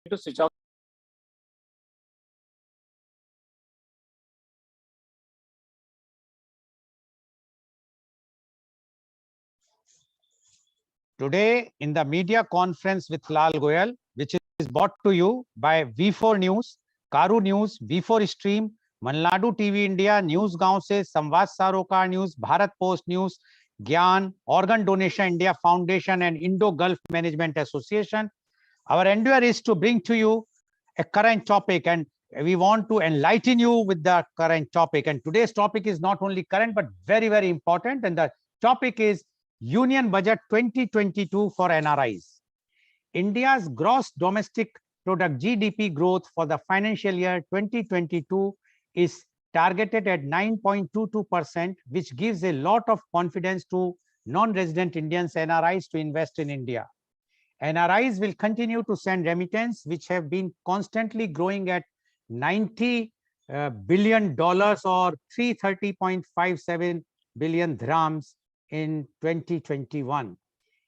to switch off. Today, in the media conference with LAL GOEL, which is brought to you by V4 News, CARUNEWS, V4 Stream, Malnadu TV India, news गांव से, Samvad Sarokar news, Bharat post news, Gyan, organ donation India foundation and Indo Gulf Management Association. Our endeavor is to bring to you a current topic, and we want to enlighten you with the current topic. And today's topic is not only current but very, very important. And the topic is Union Budget 2022 for NRIs. India's gross domestic product GDP growth for the financial year 2022 is targeted at 9.22%, which gives a lot of confidence to non-resident Indians, NRIs, to invest in India. NRIs will continue to send remittance, which have been constantly growing at $90 billion or 330.57 billion dirhams in 2021.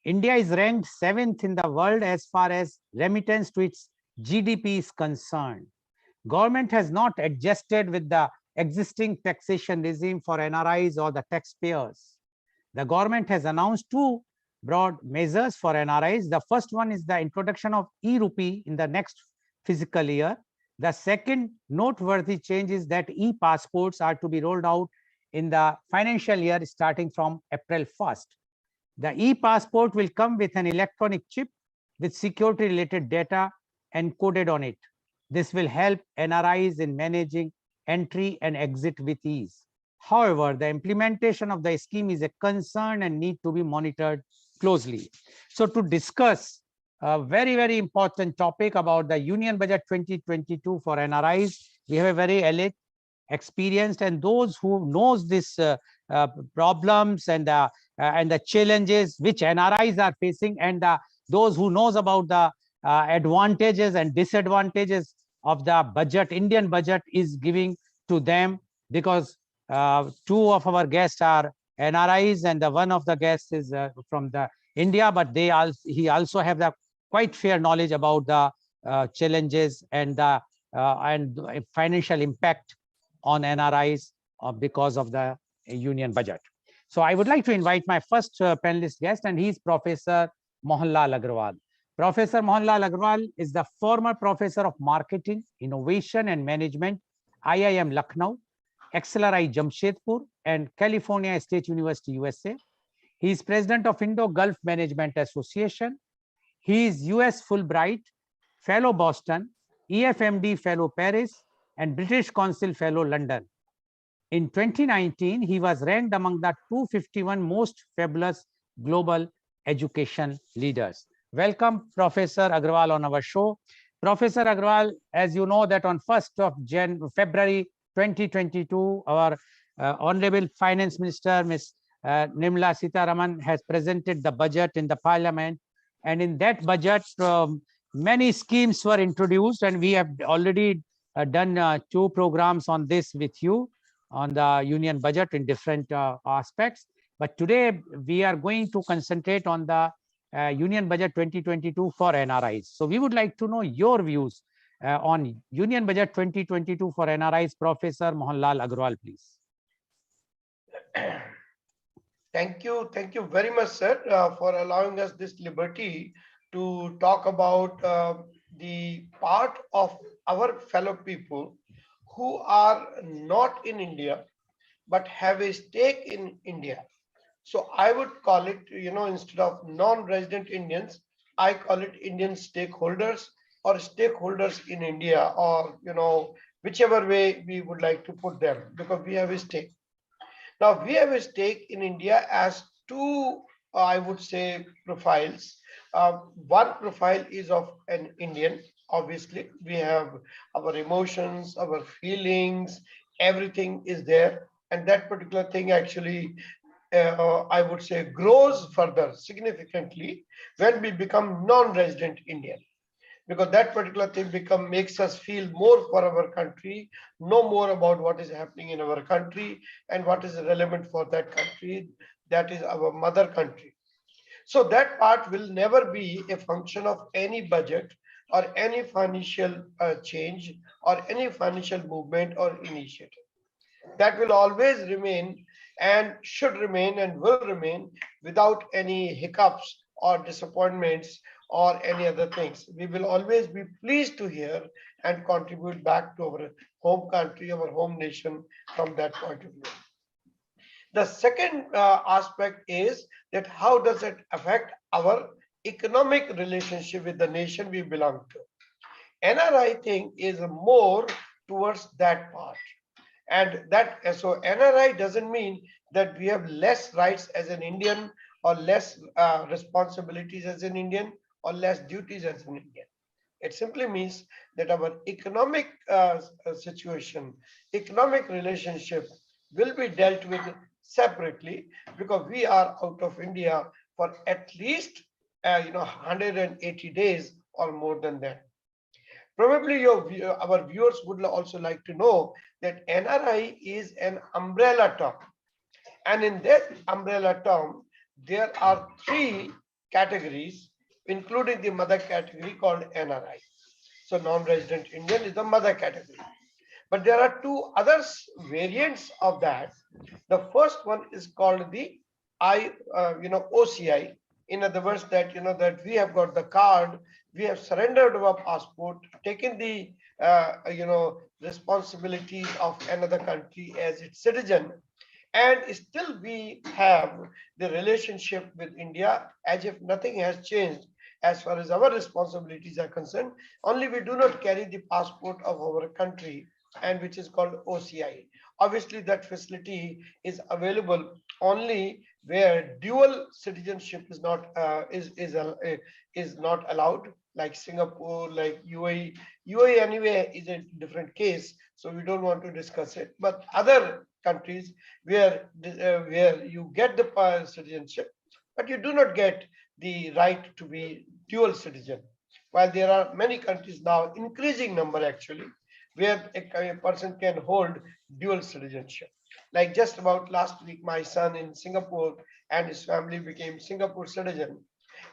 India is ranked 7th in the world as far as remittance to its GDP is concerned. Government has not adjusted with the existing taxation regime for NRIs or the taxpayers. The government has announced two broad measures for NRIs. The first one is the introduction of e-rupee in the next fiscal year. The second noteworthy change is that e-passports are to be rolled out in the financial year starting from April 1st. The e-passport will come with an electronic chip with security related data encoded on it. This will help NRIs in managing entry and exit with ease. However, the implementation of the scheme is a concern and need to be monitored closely. So to discuss a very, very important topic about the Union Budget 2022 for NRIs, we have a very elite, experienced, and those who knows this problems and the challenges which NRIs are facing, and those who knows about the advantages and disadvantages of the budget, Indian budget is giving to them, because two of our guests are NRIs and the one of the guests is from the India, but he also have the quite fair knowledge about the challenges and the financial impact on NRIs because of the union budget. So I would like to invite my first panelist guest, and he is Professor Mohanlal Agarwal. Professor Mohanlal Agarwal is the former Professor of Marketing, Innovation and Management, IIM Lucknow, XLRI Jamshedpur, and California State University, USA. He is President of Indo Gulf Management Association. He is US Fulbright Fellow Boston, EFMD Fellow Paris, and British Council Fellow London. In 2019, he was ranked among the 251 most fabulous global education leaders. Welcome, Professor Agarwal, on our show. Professor Agarwal, as you know that on 1st of February 2022, our Honorable Finance Minister, Ms. Nirmala Sitharaman, has presented the budget in the Parliament. And in that budget, many schemes were introduced, and we have already done two programs on this with you on the union budget in different aspects. But today we are going to concentrate on the Union Budget 2022 for NRIs. So we would like to know your views on Union Budget 2022 for NRIs. Professor Mohanlal Agarwal, please. Thank you very much, sir, for allowing us this liberty to talk about the part of our fellow people who are not in India but have a stake in India. So I would call it, instead of non-resident Indians, I call it Indian stakeholders or stakeholders in India, or, whichever way we would like to put them, because we have a stake. Now, we have a stake in India as two, I would say, profiles. One profile is of an Indian. Obviously, we have our emotions, our feelings, everything is there. And that particular thing actually, I would say, grows further significantly when we become non-resident Indian, because that particular thing makes us feel more for our country, know more about what is happening in our country and what is relevant for that country, that is our mother country. So that part will never be a function of any budget or any financial change or any financial movement or initiative. That will always remain and should remain and will remain without any hiccups or disappointments or any other things. We will always be pleased to hear and contribute back to our home country, our home nation from that point of view. The second aspect is that how does it affect our economic relationship with the nation we belong to? NRI thing is more towards that part. And that so NRI doesn't mean that we have less rights as an Indian or less responsibilities as an Indian or less duties as an Indian. It simply means that our economic situation, economic relationship will be dealt with separately because we are out of India for at least 180 days or more than that. Probably our viewers would also like to know that NRI is an umbrella term. And in that umbrella term, there are three categories, including the mother category called NRI. So non-resident Indian is the mother category. But there are two other variants of that. The first one is called the OCI. In other words, that that we have got the card, we have surrendered our passport, taken the responsibilities of another country as its citizen, and still we have the relationship with India as if nothing has changed as far as our responsibilities are concerned. Only we do not carry the passport of our country, and which is called OCI. Obviously, that facility is available only where dual citizenship is not allowed, like Singapore, like UAE. UAE anyway is a different case, so we don't want to discuss it. But other countries where you get the citizenship, but you do not get the right to be dual citizen. While there are many countries now, increasing number actually, where a person can hold dual citizenship. Like just about last week, my son in Singapore and his family became Singapore citizen,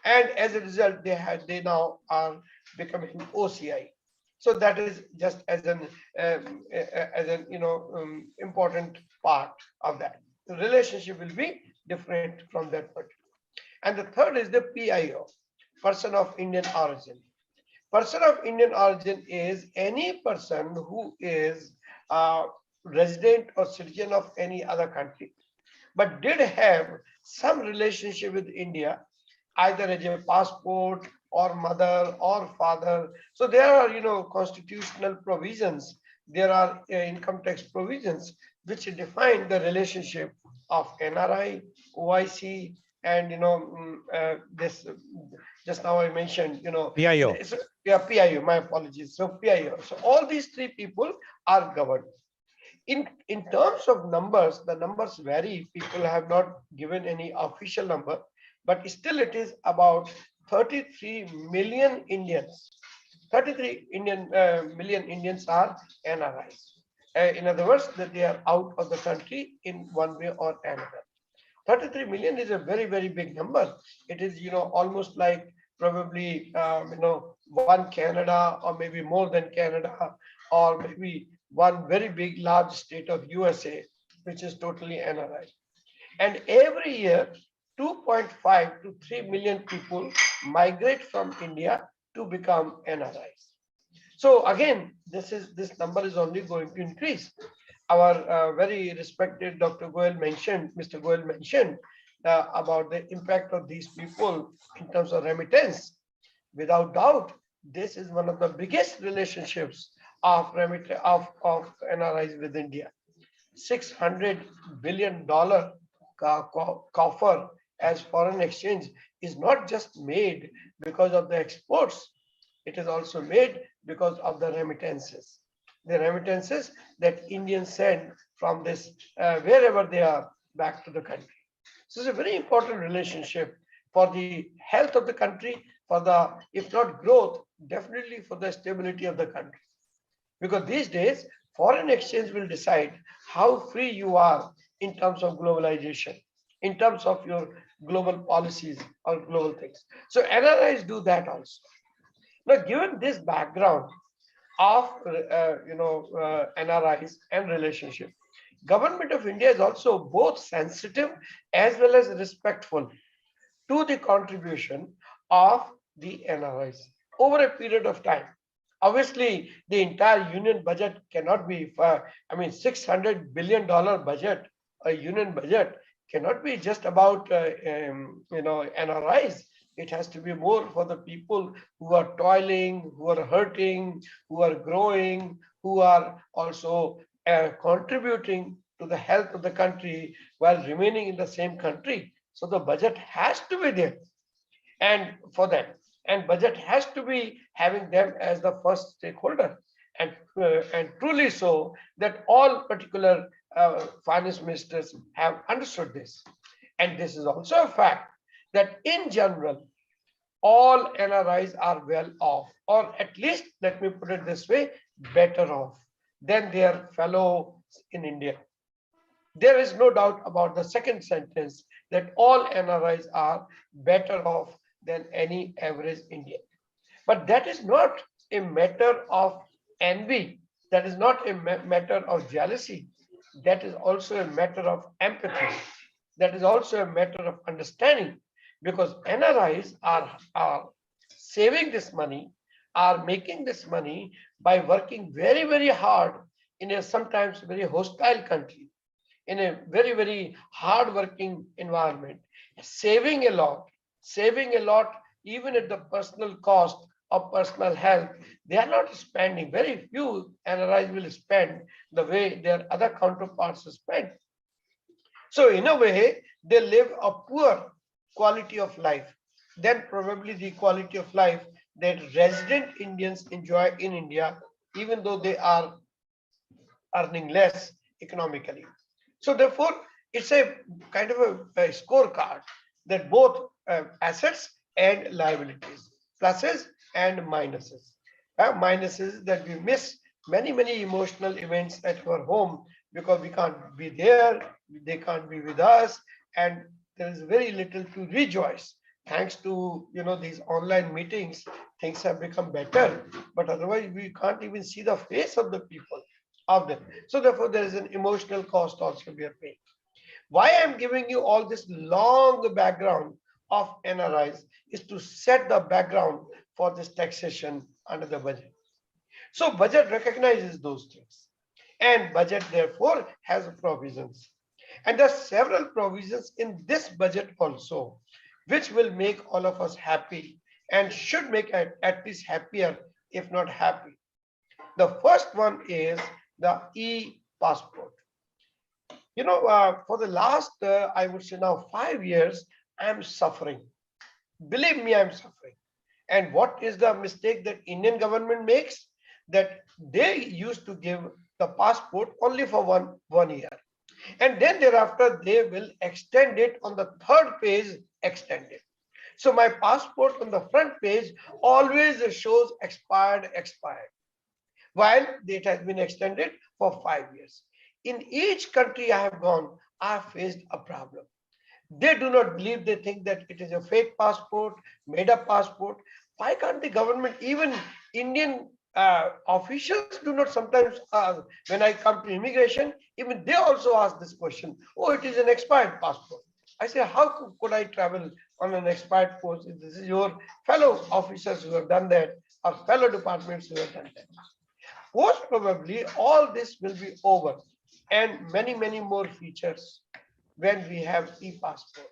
and as a result, they now are becoming OCI. So that is just as an important part of that. The relationship will be different from that point. And the third is the PIO, person of Indian origin. Person of Indian origin is any person who is a resident or citizen of any other country, but did have some relationship with India, either as a passport or mother or father. So there are, constitutional provisions. There are income tax provisions which define the relationship of NRI, OIC, and this just now I mentioned, PIO. yeah, PIO. My apologies. So PIO. So all these three people are governed. In terms of numbers, the numbers vary. People have not given any official number, but still it is about 33 million Indians. 33 million Indians are NRIs. In other words, that they are out of the country in one way or another. 33 million is a very, very big number. It is, almost like probably, one Canada or maybe more than Canada, or maybe one very big, large state of USA, which is totally NRI. And every year, 2.5 to 3 million people migrate from India to become NRIs. So again, this number is only going to increase. Our very respected Mr. Goel mentioned about the impact of these people in terms of remittance. Without doubt, this is one of the biggest relationships of NRIs with India. $600 billion coffer as foreign exchange is not just made because of the exports. It is also made because of the remittances. The remittances that Indians send from this wherever they are back to the country. So it's a very important relationship for the health of the country, for the, if not growth, definitely for the stability of the country. Because these days, foreign exchange will decide how free you are in terms of globalization, in terms of your global policies or global things. So NRIs do that also. Now, given this background of NRIs and relationship, Government of India is also both sensitive as well as respectful to the contribution of the NRIs over a period of time. Obviously, the entire union budget cannot be, $600 billion budget, a union budget cannot be just about, NRIs. It has to be more for the people who are toiling, who are hurting, who are growing, who are also contributing to the health of the country while remaining in the same country. So the budget has to be there and for them, and budget has to be having them as the first stakeholder, and truly so that all particular finance ministers have understood this. And this is also a fact that in general all NRIs are well off, or at least let me put it this way, better off than their fellows in India. There is no doubt about the second sentence that all NRIs are better off than any average Indian. But that is not a matter of envy. That is not a matter of jealousy. That is also a matter of empathy. That is also a matter of understanding, because NRIs are saving this money, are making this money by working very, very hard in a sometimes very hostile country, in a very, very hard working environment, saving a lot, even at the personal cost of personal health. They are not spending, very few NRIs will spend the way their other counterparts spend. So in a way, they live a poor quality of life than probably the quality of life that resident Indians enjoy in India, even though they are earning less economically. So therefore, it's a kind of a scorecard that both assets and liabilities, pluses and minuses. Minuses that we miss many, many emotional events at our home because we can't be there, they can't be with us, and there is very little to rejoice. Thanks to these online meetings, things have become better, but otherwise we can't even see the face of the people of them. So therefore, there is an emotional cost also we are paying. Why I'm giving you all this long background of NRIs is to set the background for this taxation under the budget. So budget recognizes those things, and budget therefore has provisions. And there are several provisions in this budget also, which will make all of us happy and should make at least happier, if not happy. The first one is the e-passport. For the last, I would say now 5 years, I'm suffering. Believe me, I'm suffering. And what is the mistake that Indian government makes? That they used to give the passport only for one year. And then thereafter, they will extend it on the third page, extend it. So my passport on the front page always shows expired, while it has been extended for 5 years. In each country I have gone, I have faced a problem. They do not believe, they think that it is a fake passport, made up passport. Why can't the government, even Indian officials do not sometimes, when I come to immigration, even they also ask this question, oh, it is an expired passport. I say, how could I travel on an expired passport? This is your fellow officers who have done that, or fellow departments who have done that. Most probably all this will be over, and many, many more features when we have e-passport.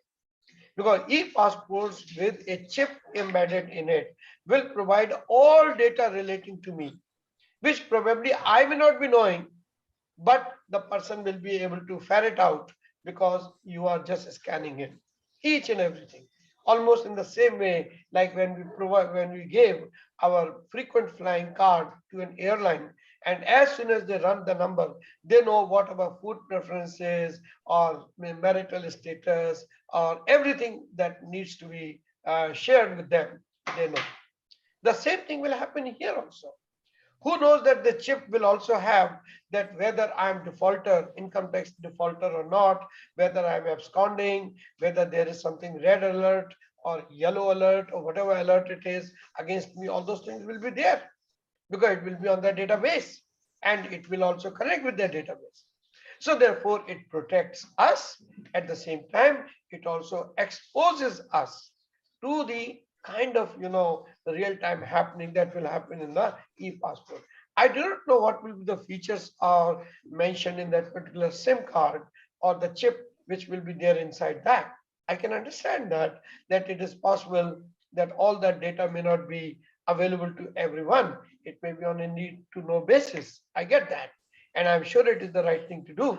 Because e-passports with a chip embedded in it will provide all data relating to me, which probably I may not be knowing, but the person will be able to ferret out because you are just scanning it, each and everything. Almost in the same way, like when we gave our frequent flying card to an airline, and as soon as they run the number, they know what our food preferences or marital status or everything that needs to be shared with them. They know. The same thing will happen here also. Who knows that the chip will also have that whether I'm defaulter, income tax defaulter or not, whether I'm absconding, whether there is something red alert or yellow alert or whatever alert it is against me, all those things will be there because it will be on the database and it will also connect with the database. So therefore, it protects us. At the same time, it also exposes us to the kind of, the real-time happening that will happen in the e-passport. I do not know what will be the features are mentioned in that particular SIM card or the chip which will be there inside that. I can understand that it is possible that all that data may not be available to everyone. It may be on a need to know basis. I get that. And I'm sure it is the right thing to do,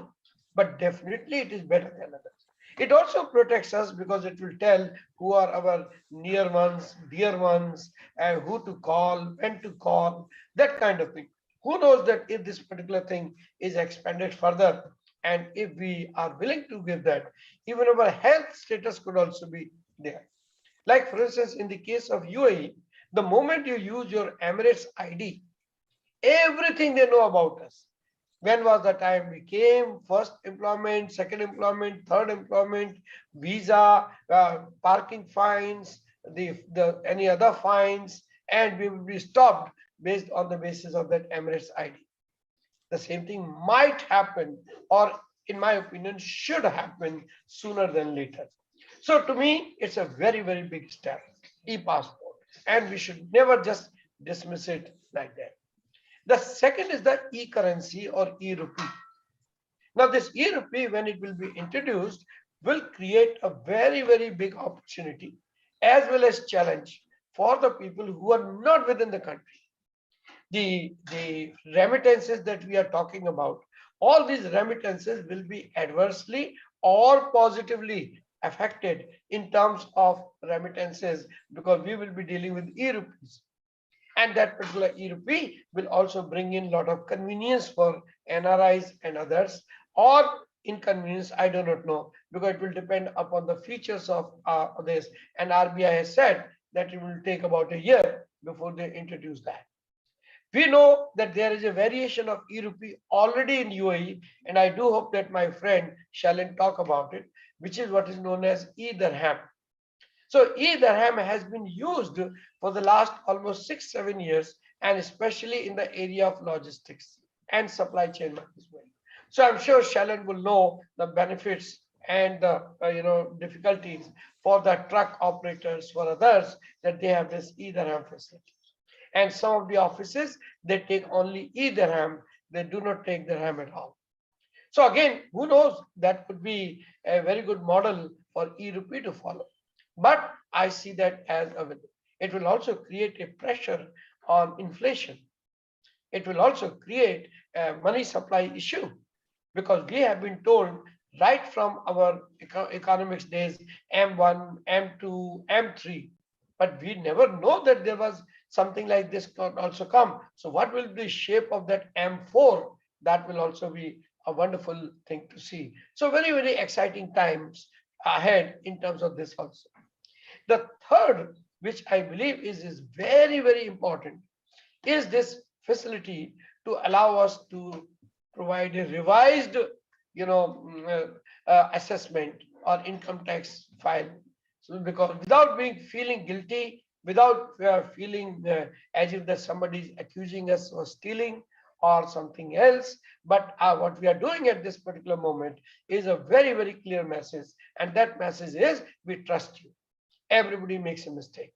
but definitely it is better than others. It also protects us because it will tell who are our near ones, dear ones, and who to call, when to call, that kind of thing. Who knows that if this particular thing is expanded further, and if we are willing to give that, even our health status could also be there. Like for instance, in the case of UAE, the moment you use your Emirates ID, everything they know about us. When was the time we came, first employment, second employment, third employment, visa, parking fines, the any other fines, and we will be stopped based on the basis of that Emirates ID. The same thing might happen, or in my opinion, should happen sooner than later. So to me, it's a very, very big step, e-passport, and we should never just dismiss it like that. The second is the e-currency or e-rupee. Now this e-rupee, when it will be introduced, will create a very, very big opportunity as well as challenge for the people who are not within the country. The remittances that we are talking about, all these remittances will be adversely or positively affected in terms of remittances because we will be dealing with e-rupees. And that particular e-rupee will also bring in a lot of convenience for NRIs and others, or inconvenience, I do not know, because it will depend upon the features of this. And RBI has said that it will take about a year before they introduce that. We know that there is a variation of e-rupee already in UAE, and I do hope that my friend Shalin talk about it, which is what is known as e-dirham. So e-dirham has been used for the last almost 6-7 years, and especially in the area of logistics and supply chain management. So I'm sure Shalin will know the benefits and the difficulties for the truck operators, for others, that they have this e-dirham facility. And some of the offices, they take only e-dirham, they do not take dirham at all. So again, who knows, that could be a very good model for e-rupee to follow. But I see that as it will also create a pressure on inflation. It will also create a money supply issue because we have been told right from our economics days, M1, M2, M3, but we never know that there was something like this could also come. So what will be the shape of that M4? That will also be a wonderful thing to see. So very, very exciting times ahead in terms of this also. The third, which I believe is very, very important, is this facility to allow us to provide a revised, assessment or income tax file. So because without feeling guilty, without feeling as if that somebody is accusing us of stealing or something else, but what we are doing at this particular moment is a very, very clear message, and that message is we trust you. Everybody makes a mistake.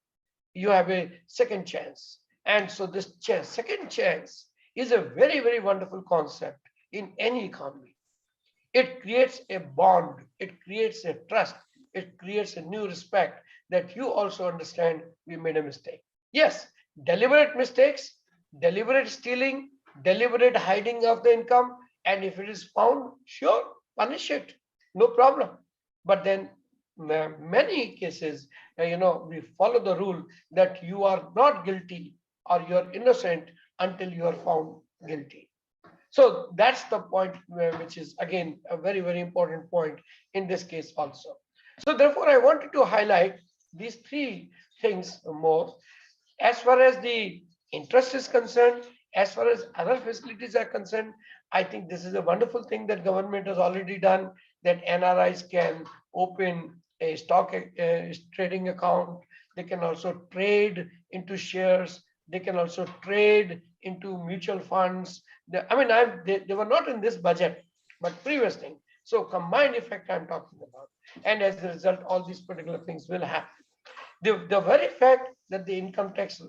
You have a second chance. And so this second chance is a very, very wonderful concept in any economy. It creates a bond. It creates a trust. It creates a new respect that you also understand we made a mistake. Yes, deliberate mistakes, deliberate stealing, deliberate hiding of the income. And if it is found, sure, punish it. No problem. But then many cases, we follow the rule that you are not guilty or you are innocent until you are found guilty. So that's the point which is again a very, very important point in this case also. So therefore, I wanted to highlight these three things more. As far as the interest is concerned, as far as other facilities are concerned, I think this is a wonderful thing that government has already done, that NRIs can open a stock trading account. They can also trade into shares. They can also trade into mutual funds. I mean, they were not in this budget, but previous thing. So combined effect I'm talking about. And as a result, all these particular things will happen. The very fact that the income tax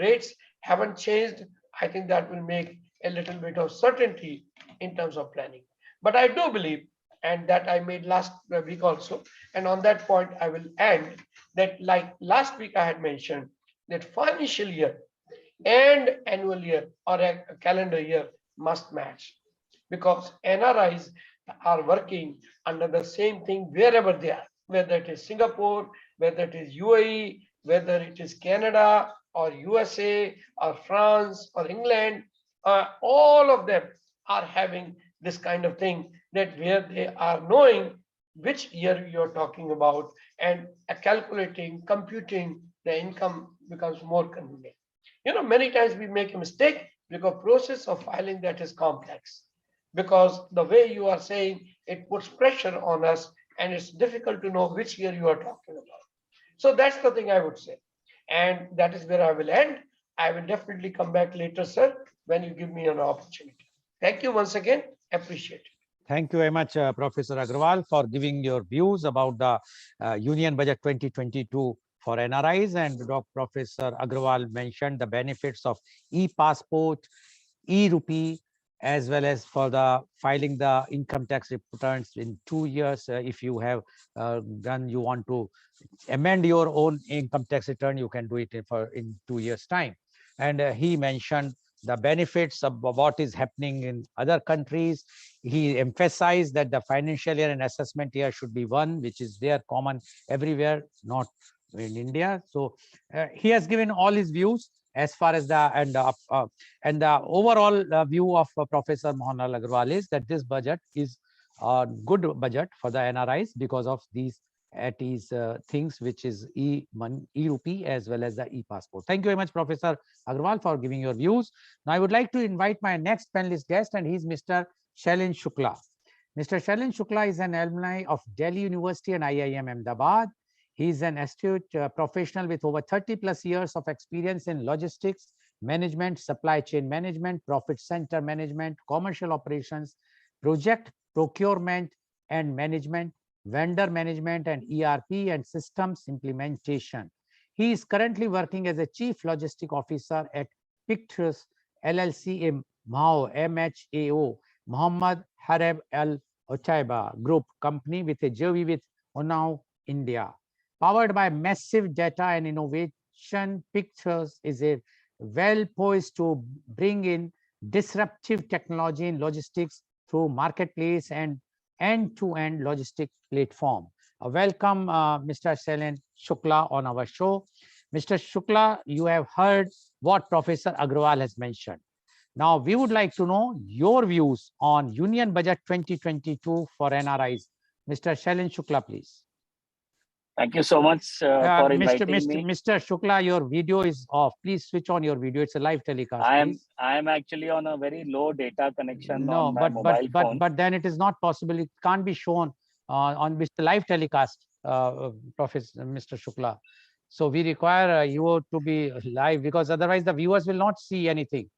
rates haven't changed, I think that will make a little bit of certainty in terms of planning. But I do believe, and that I made last week also, and on that point I will end, that like last week I had mentioned that financial year and annual year or a calendar year must match, because NRIs are working under the same thing wherever they are, whether it is Singapore, whether it is UAE, whether it is Canada or USA or France or England. All of them are having this kind of thing, that where they are knowing which year you're talking about, and calculating, computing the income becomes more convenient. Many times we make a mistake because process of filing that is complex, because the way you are saying it puts pressure on us, and it's difficult to know which year you are talking about. So that's the thing I would say, and that is where I will end. I will definitely come back later, sir, when you give me an opportunity. Thank you once again. Appreciate it. Thank you very much, Professor Agrawal, for giving your views about the Union Budget 2022 for NRIs. And Professor Agrawal mentioned the benefits of e-passport, e-rupee, as well as for the filing the income tax returns in 2 years. If you have you want to amend your own income tax return, you can do it in 2 years' time. And he mentioned the benefits of what is happening in other countries. He emphasized that the financial year and assessment year should be one, which is there common everywhere, not in India. So he has given all his views as far as the overall view of Professor Mohanlal Agrawal is that this budget is a good budget for the NRIs because of these things, which is e-rupee as well as the e-passport. Thank you very much, Professor Agrawal, for giving your views. Now, I would like to invite my next panelist guest, and he's Mr. Shailendra Shukla. Mr. Shailendra Shukla is an alumni of Delhi University and IIM Ahmedabad. He is an astute professional with over 30 plus years of experience in logistics, management, supply chain management, profit center management, commercial operations, project procurement and management, vendor management, and ERP and systems implementation. He is currently working as a Chief Logistic Officer at Pictures LLC in MHAO, Muhammad Hareb Al Otaiba Group company with a JV with Unnao, India. Powered by massive data and innovation, Pictures is a well poised to bring in disruptive technology in logistics through marketplace and end-to-end logistic platform. Welcome, Mr. Shailendra Shukla on our show. Mr. Shukla, you have heard what Professor Agrawal has mentioned. Now, we would like to know your views on Union Budget 2022 for NRIs. Mr. Shailendra Shukla, please. Thank you so much for inviting me. Mr. Shukla, your video is off. Please switch on your video. It's a live telecast. I am actually on a very low data connection on my mobile phone. But then it is not possible. It can't be shown on the live telecast, Professor Mr. Shukla. So we require you to be live, because otherwise the viewers will not see anything.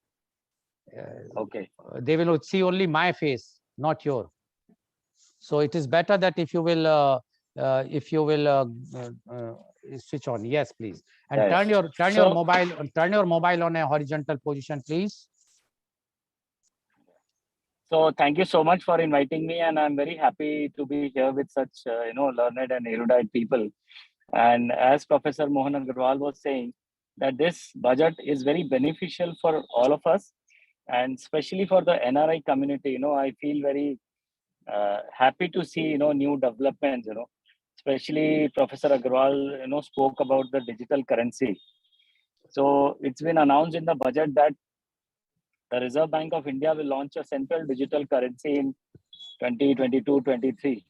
Okay. They will see only my face, not your. So it is better that if you will switch on. Yes, please. And yes. turn your mobile on a horizontal position, please. So thank you so much for inviting me, and I'm very happy to be here with such learned and erudite people. And as Professor Mohan Agrawal was saying, that this budget is very beneficial for all of us, and especially for the NRI community. I feel very happy to see new developments. Especially Professor Agrawal spoke about the digital currency. So it's been announced in the budget that the Reserve Bank of India will launch a central digital currency in 2022-23.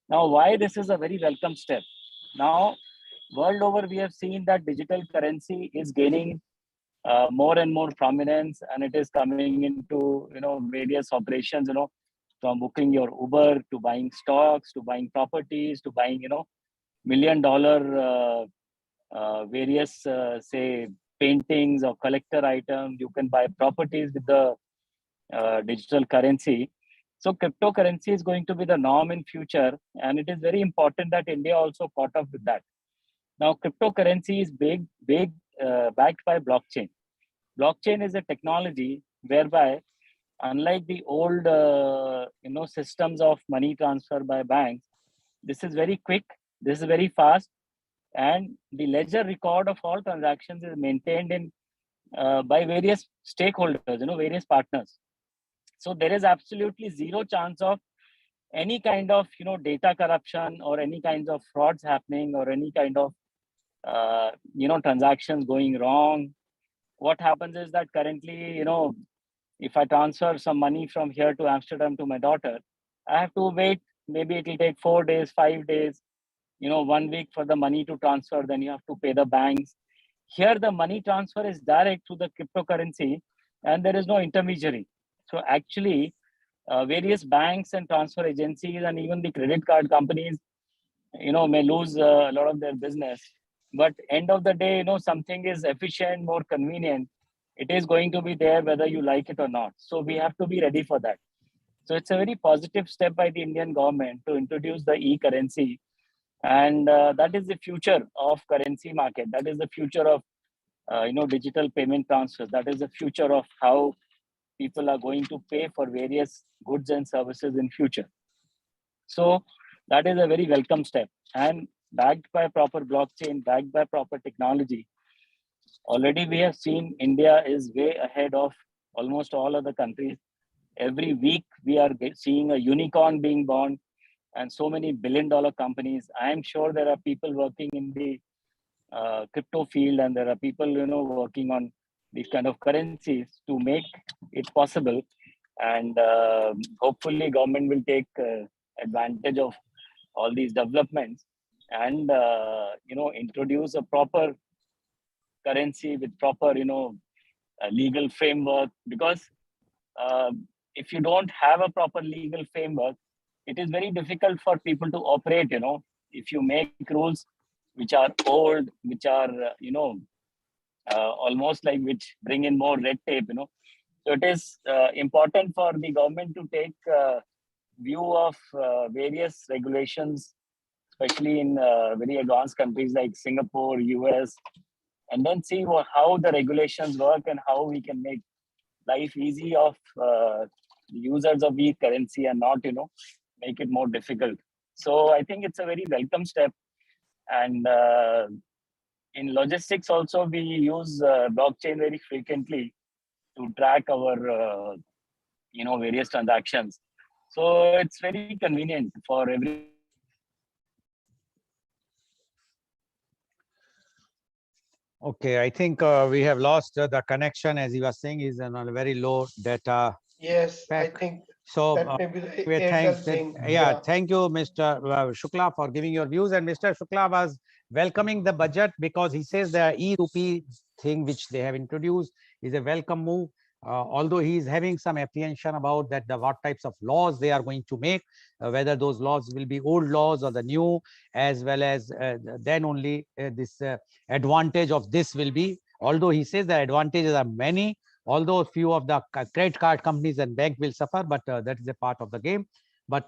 Now, why this is a very welcome step? Now, world over, we have seen that digital currency is gaining more and more prominence, and it is coming into various operations. From booking your Uber to buying stocks to buying properties to buying million various, say, paintings or collector items. You can buy properties with the digital currency. So cryptocurrency is going to be the norm in future, and it is very important that India also caught up with that. Now, cryptocurrency is big, backed by blockchain. Blockchain is a technology whereby, unlike the old, systems of money transfer by banks, this is very quick, this is very fast, and the ledger record of all transactions is maintained in by various stakeholders, various partners. So there is absolutely zero chance of any kind of data corruption or any kinds of frauds happening or any kind of transactions going wrong. What happens is that currently, if I transfer some money from here to Amsterdam to my daughter, I have to wait. Maybe it will take 4 days, 5 days, 1 week for the money to transfer. Then you have to pay the banks. Here, the money transfer is direct to the cryptocurrency, and there is no intermediary. So actually, various banks and transfer agencies and even the credit card companies, may lose a lot of their business. But end of the day, something is efficient, more convenient. It is going to be there whether you like it or not. So we have to be ready for that. So it's a very positive step by the Indian government to introduce the e-currency, and that is the future of currency market. That is the future of digital payment transfers. That is the future of how people are going to pay for various goods and services in future. So that is a very welcome step, and backed by proper blockchain, backed by proper technology. Already we have seen India is way ahead of almost all other countries. Every week we are seeing a unicorn being born, and so many billion-dollar companies. I am sure there are people working in the crypto field, and there are people working on these kind of currencies to make it possible. And hopefully government will take advantage of all these developments and introduce a proper currency with proper legal framework. Because if you don't have a proper legal framework, it is very difficult for people to operate. If you make rules which are old, which are almost like which bring in more red tape. So it is important for the government to take view of various regulations, especially in very advanced countries like Singapore, US, and then see how the regulations work and how we can make life easy of users of e-currency and not make it more difficult. So I think it's a very welcome step. And in logistics also, we use blockchain very frequently to track our various transactions. So it's very convenient for every. Okay, I think we have lost the connection, as he was saying, is on a very low data Yes, pack. I think So that may be the thanks. Airtel thing. Thank you, Mr. Shukla, for giving your views. And Mr. Shukla was welcoming the budget because he says the e-rupee thing which they have introduced is a welcome move. Although he is having some apprehension about that, what types of laws they are going to make, whether those laws will be old laws or the new, as well as then only this advantage of this will be. Although he says the advantages are many, although few of the credit card companies and bank will suffer, but that is a part of the game. But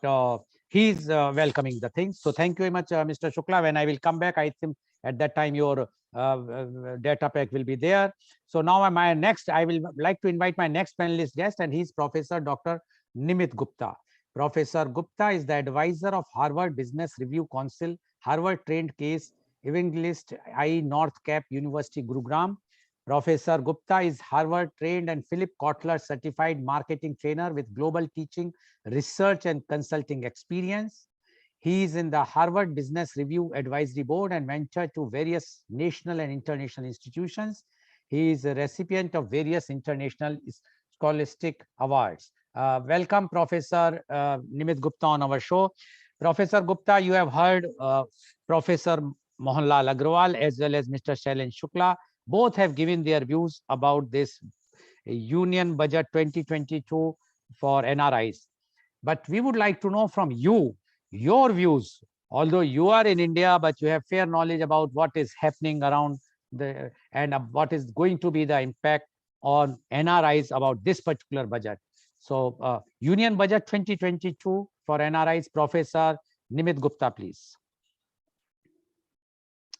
he's welcoming the things. So thank you very much, Mr. Shukla. When I will come back, I think at that time your data pack will be there. So now I will like to invite my next panelist guest, and he's Professor Dr. Nimit Gupta. Professor Gupta is the advisor of Harvard Business Review Council, Harvard trained case evangelist, North Cap University, Gurugram. Professor Gupta is Harvard trained and Philip Kotler certified marketing trainer with global teaching, research and consulting experience. He is in the Harvard Business Review Advisory Board and mentor to various national and international institutions. He is a recipient of various international scholastic awards. Welcome, Professor Nimit Gupta, on our show. Professor Gupta, you have heard Professor Mohanlal Agrawal as well as Mr. Shailen Shukla. Both have given their views about this Union Budget 2022 for NRIs. But we would like to know from you, your views although you are in India, but you have fair knowledge about what is happening around and what is going to be the impact on NRIs about this particular budget. So Union Budget 2022 for NRIs, Professor Nimit Gupta, please.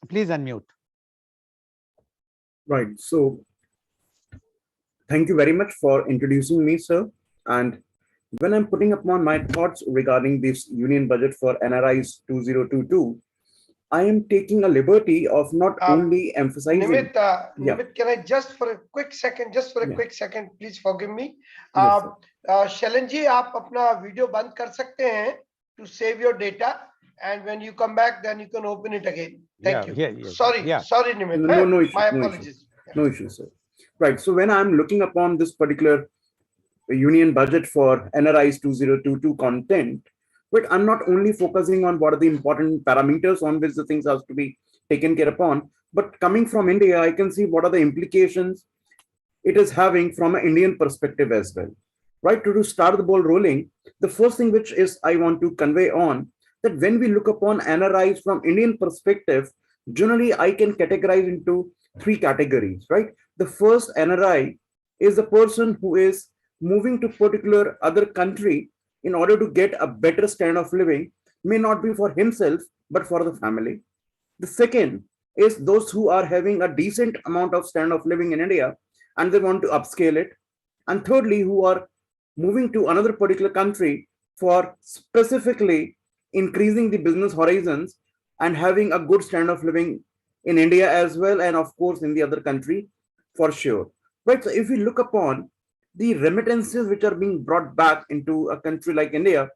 Please unmute. Right. So thank you very much for introducing me, sir. And when I'm putting upon my thoughts regarding this Union Budget for NRIs 2022, I am taking a liberty of not only emphasizing. Nimit, Nimit, can I just for a quick second, please forgive me. Shalan ji, आप अपना video बंद कर सकते हैं to save your data, and when you come back, then you can open it again. Thank you. Sorry, Nimit. No issues. My apologies. No issues, sir. Right. So when I'm looking upon this particular Union Budget for NRIs 2022 content, but I'm not only focusing on what are the important parameters on which the things have to be taken care upon, but coming from India, I can see what are the implications it is having from an Indian perspective as well. Right, to start the ball rolling, the first thing which is I want to convey on that when we look upon NRIs from Indian perspective, generally I can categorize into three categories, right? The first NRI is the person who is moving to particular other country in order to get a better standard of living, may not be for himself, but for the family. The second is those who are having a decent amount of standard of living in India and they want to upscale it. And thirdly, who are moving to another particular country for specifically increasing the business horizons and having a good standard of living in India as well, and of course in the other country for sure. Right. So if we look upon the remittances which are being brought back into a country like India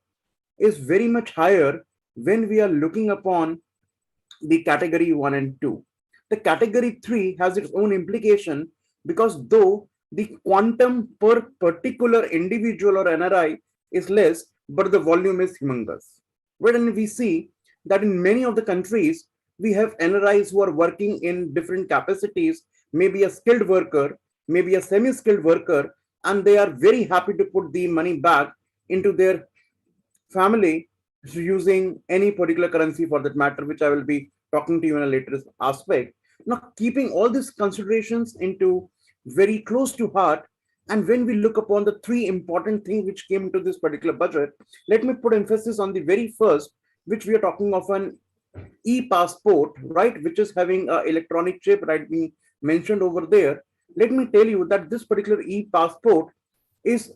is very much higher when we are looking upon the category 1 and 2. The category 3 has its own implication because though the quantum per particular individual or NRI is less, but the volume is humongous. Wherein we see that in many of the countries, we have NRIs who are working in different capacities, maybe a skilled worker, maybe a semi-skilled worker, and they are very happy to put the money back into their family using any particular currency for that matter, which I will be talking to you in a later aspect. Now, keeping all these considerations into very close to heart, and when we look upon the three important things which came into this particular budget, let me put emphasis on the very first, which we are talking of an e-passport, right, which is having an electronic chip, right, being mentioned over there. Let me tell you that this particular e-passport is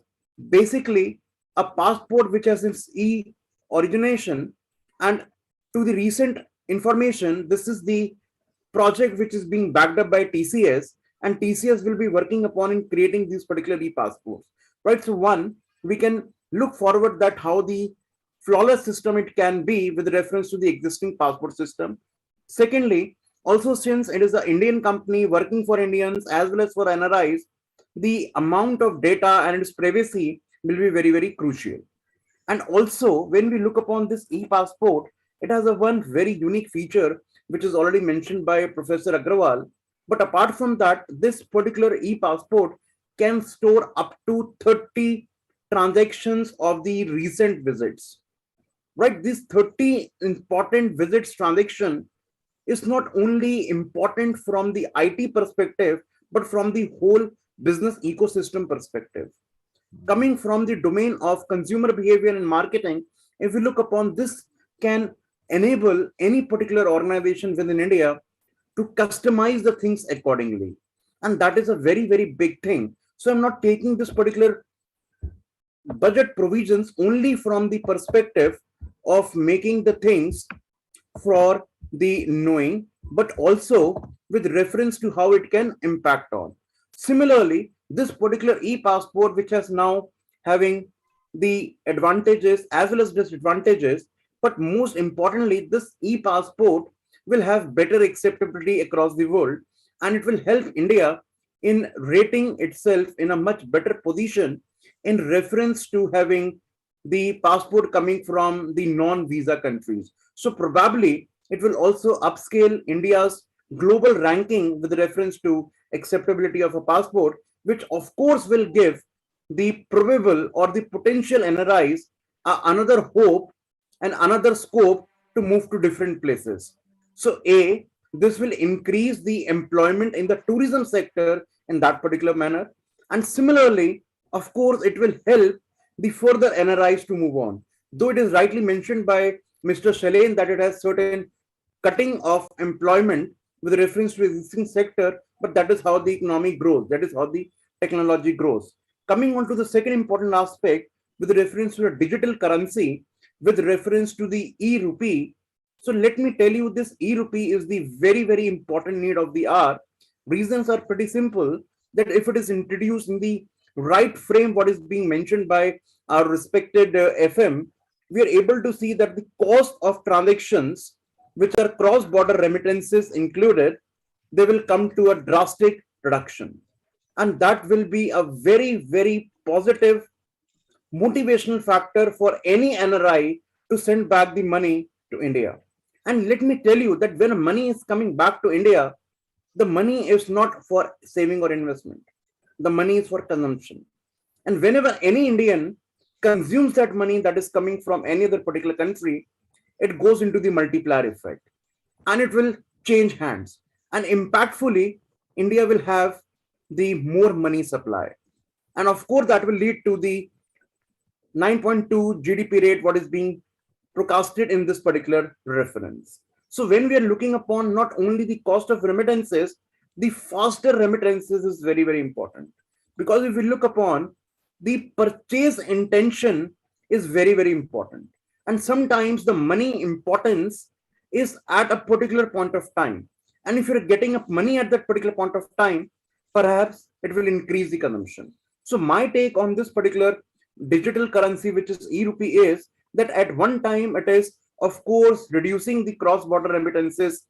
basically a passport which has its e-origination, and to the recent information, this is the project which is being backed up by TCS, and TCS will be working upon in creating these particular e-passports, right? So one, we can look forward that how the flawless system it can be with reference to the existing passport system. Secondly, also since it is an Indian company working for Indians as well as for NRIs, the amount of data and its privacy will be very, very crucial. And also when we look upon this e-passport, it has a one very unique feature, which is already mentioned by Professor Agrawal. But apart from that, this particular e-passport can store up to 30 transactions of the recent visits, right? This 30 important visits transaction is not only important from the IT perspective, but from the whole business ecosystem perspective. Coming from the domain of consumer behavior and marketing, if we look upon this, can enable any particular organization within India to customize the things accordingly. And that is a very, very big thing. So I'm not taking this particular budget provisions only from the perspective of making the things for the knowing, but also with reference to how it can impact on. Similarly, this particular e-passport, which has now having the advantages as well as disadvantages, but most importantly, this e-passport will have better acceptability across the world, and it will help India in rating itself in a much better position in reference to having the passport coming from the non-visa countries. So probably it will also upscale India's global ranking with reference to acceptability of a passport, which of course will give the probable or the potential NRIs another hope and another scope to move to different places. So A, this will increase the employment in the tourism sector in that particular manner. And similarly, of course, it will help the further NRIs to move on. Though it is rightly mentioned by Mr. Shalain that it has certain cutting of employment with reference to existing sector, but that is how the economy grows. That is how the technology grows. Coming on to the second important aspect with reference to a digital currency, with reference to the e-rupee. So let me tell you, this e-rupee is the very, very important need of the hour. Reasons are pretty simple, that if it is introduced in the right frame, what is being mentioned by our respected FM, we are able to see that the cost of transactions, which are cross-border remittances included, they will come to a drastic reduction. And that will be a very, very positive motivational factor for any NRI to send back the money to India. And let me tell you that when money is coming back to India, the money is not for saving or investment. The money is for consumption. And whenever any Indian consumes that money that is coming from any other particular country, it goes into the multiplier effect and it will change hands. And impactfully, India will have the more money supply. And of course, that will lead to the 9.2 GDP rate, what is being forecasted in this particular reference. So when we are looking upon not only the cost of remittances, the faster remittances is very, very important. Because if we look upon the purchase intention is very, very important. And sometimes the money importance is at a particular point of time. And if you're getting up money at that particular point of time, perhaps it will increase the consumption. So my take on this particular digital currency, which is e-rupee, is that at one time it is, of course, reducing the cross-border remittances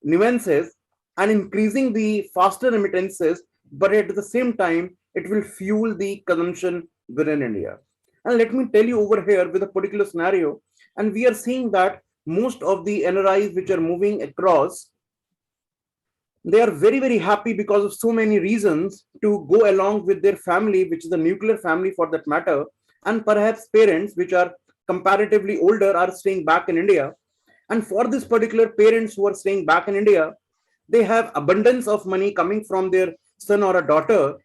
nuances and increasing the faster remittances, but at the same time, it will fuel the consumption within India. And let me tell you over here with a particular scenario, and we are seeing that most of the NRIs which are moving across, they are very, very happy because of so many reasons to go along with their family, which is a nuclear family for that matter, and perhaps parents which are comparatively older are staying back in India. And for this particular parents who are staying back in India, they have abundance of money coming from their son or a daughter,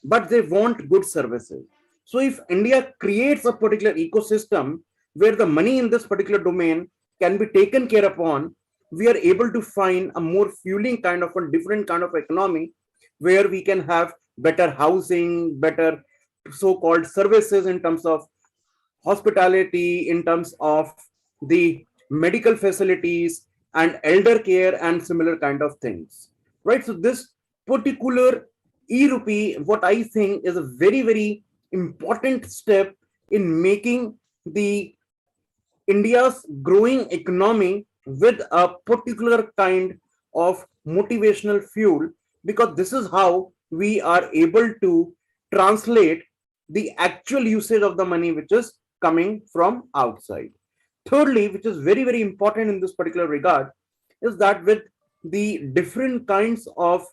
but they want good services. So if India creates a particular ecosystem where the money in this particular domain can be taken care upon, we are able to find a more fueling kind of a different kind of economy where we can have better housing, better so-called services in terms of hospitality, in terms of the medical facilities and elder care and similar kind of things, right? So this particular e-rupee, what I think is a very, very important step in making the India's growing economy with a particular kind of motivational fuel, because this is how we are able to translate the actual usage of the money which is coming from outside. Thirdly, which is very, very important in this particular regard, is that with the different kinds of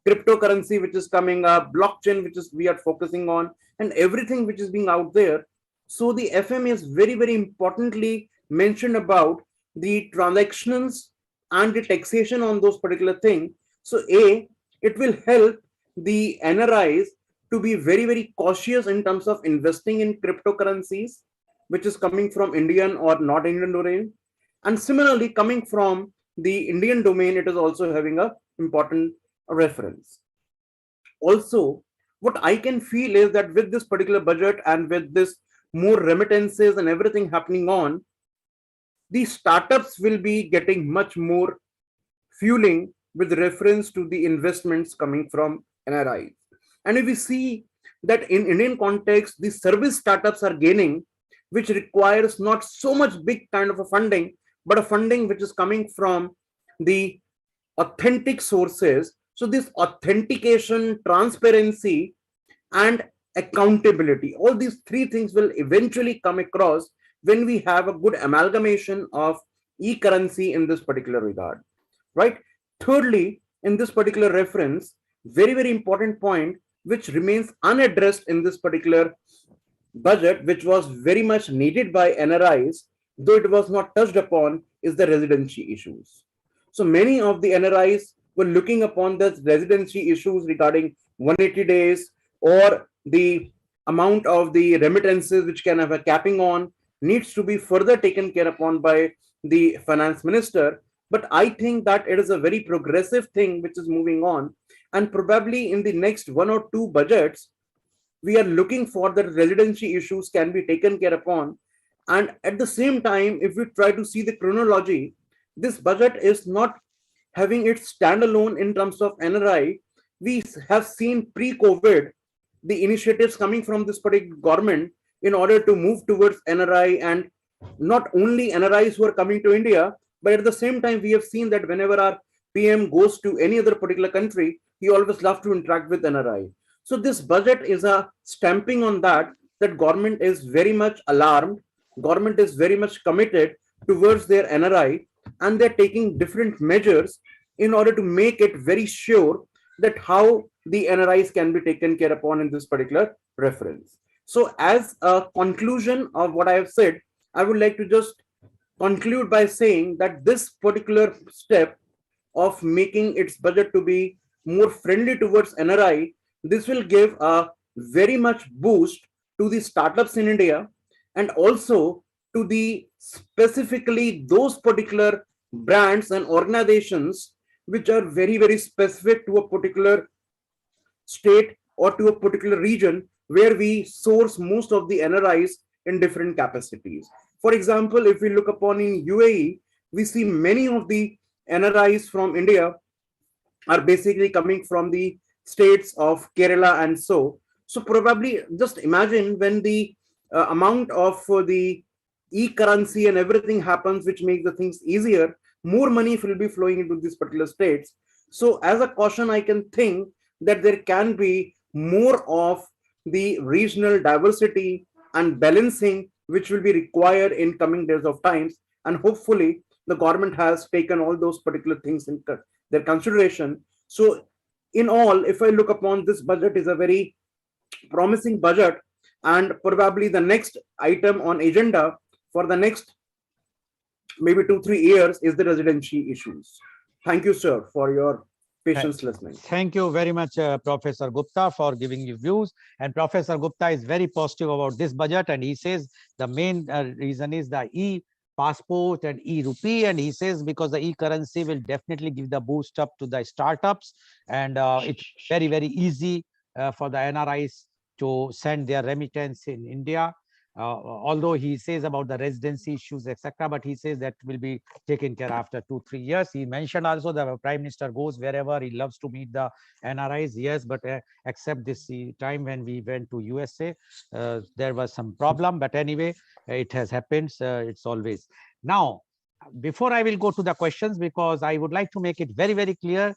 cryptocurrency which is coming up, blockchain which is we are focusing on, and everything which is being out there. So the FM is very, very importantly mentioned about the transactions and the taxation on those particular things. So A, it will help the NRIs to be very, very cautious in terms of investing in cryptocurrencies, which is coming from Indian or not Indian domain. And similarly, coming from the Indian domain, it is also having a important reference. Also, what I can feel is that with this particular budget and with this more remittances and everything happening on, the startups will be getting much more fueling with reference to the investments coming from NRIs. And if we see that in Indian context, the service startups are gaining, which requires not so much big kind of a funding, but a funding which is coming from the authentic sources. So this authentication, transparency, and accountability, all these three things will eventually come across when we have a good amalgamation of e-currency in this particular regard, right? Thirdly, in this particular reference, very, very important point which remains unaddressed in this particular budget, which was very much needed by NRIs, though it was not touched upon, is the residency issues. So many of the NRIs were looking upon the residency issues regarding 180 days or the amount of the remittances which can have a capping on needs to be further taken care upon by the finance minister. But I think that it is a very progressive thing which is moving on, and probably in the next one or two budgets we are looking for the residency issues can be taken care upon. And at the same time, if we try to see the chronology, this budget is not having its standalone in terms of NRI. We have seen pre-COVID the initiatives coming from this particular government in order to move towards NRI, and not only NRIs who are coming to India, but at the same time we have seen that whenever our PM goes to any other particular country, he always loves to interact with NRI. So this budget is a stamping on that, that government is very much alarmed, government is very much committed towards their NRI, and they're taking different measures in order to make it very sure that how the NRIs can be taken care upon in this particular reference. So as a conclusion of what I have said, I would like to just conclude by saying that this particular step of making its budget to be more friendly towards NRI, this will give a very much boost to the startups in India, and also to the specifically those particular brands and organizations which are very, very specific to a particular state or to a particular region where we source most of the NRIs in different capacities. For example, if we look upon in UAE, we see many of the NRIs from India are basically coming from the states of Kerala and so. So probably just imagine when the amount of the e-currency and everything happens, which makes the things easier, more money will be flowing into these particular states. So as a caution, I can think that there can be more of the regional diversity and balancing which will be required in coming days of times, and hopefully the government has taken all those particular things in their consideration. So in all, if I look upon this budget is a very promising budget, and probably the next item on agenda for the next maybe 2-3 years is the residency issues. Thank you, sir, for your patience listening. Thank you very much, Professor Gupta, for giving your views. And Professor Gupta is very positive about this budget, and he says the main reason is the e-passport and e-rupee, and he says because the e-currency will definitely give the boost up to the startups, and it's very, very easy for the NRIs to send their remittance in India. Although he says about the residency issues, etc., but he says that will be taken care after 2-3 years. He mentioned also that the Prime Minister goes wherever, he loves to meet the NRIs. Yes, but except this time when we went to USA, there was some problem. But anyway, it has happened. It's always. Now, before I will go to the questions, because I would like to make it very, very clear,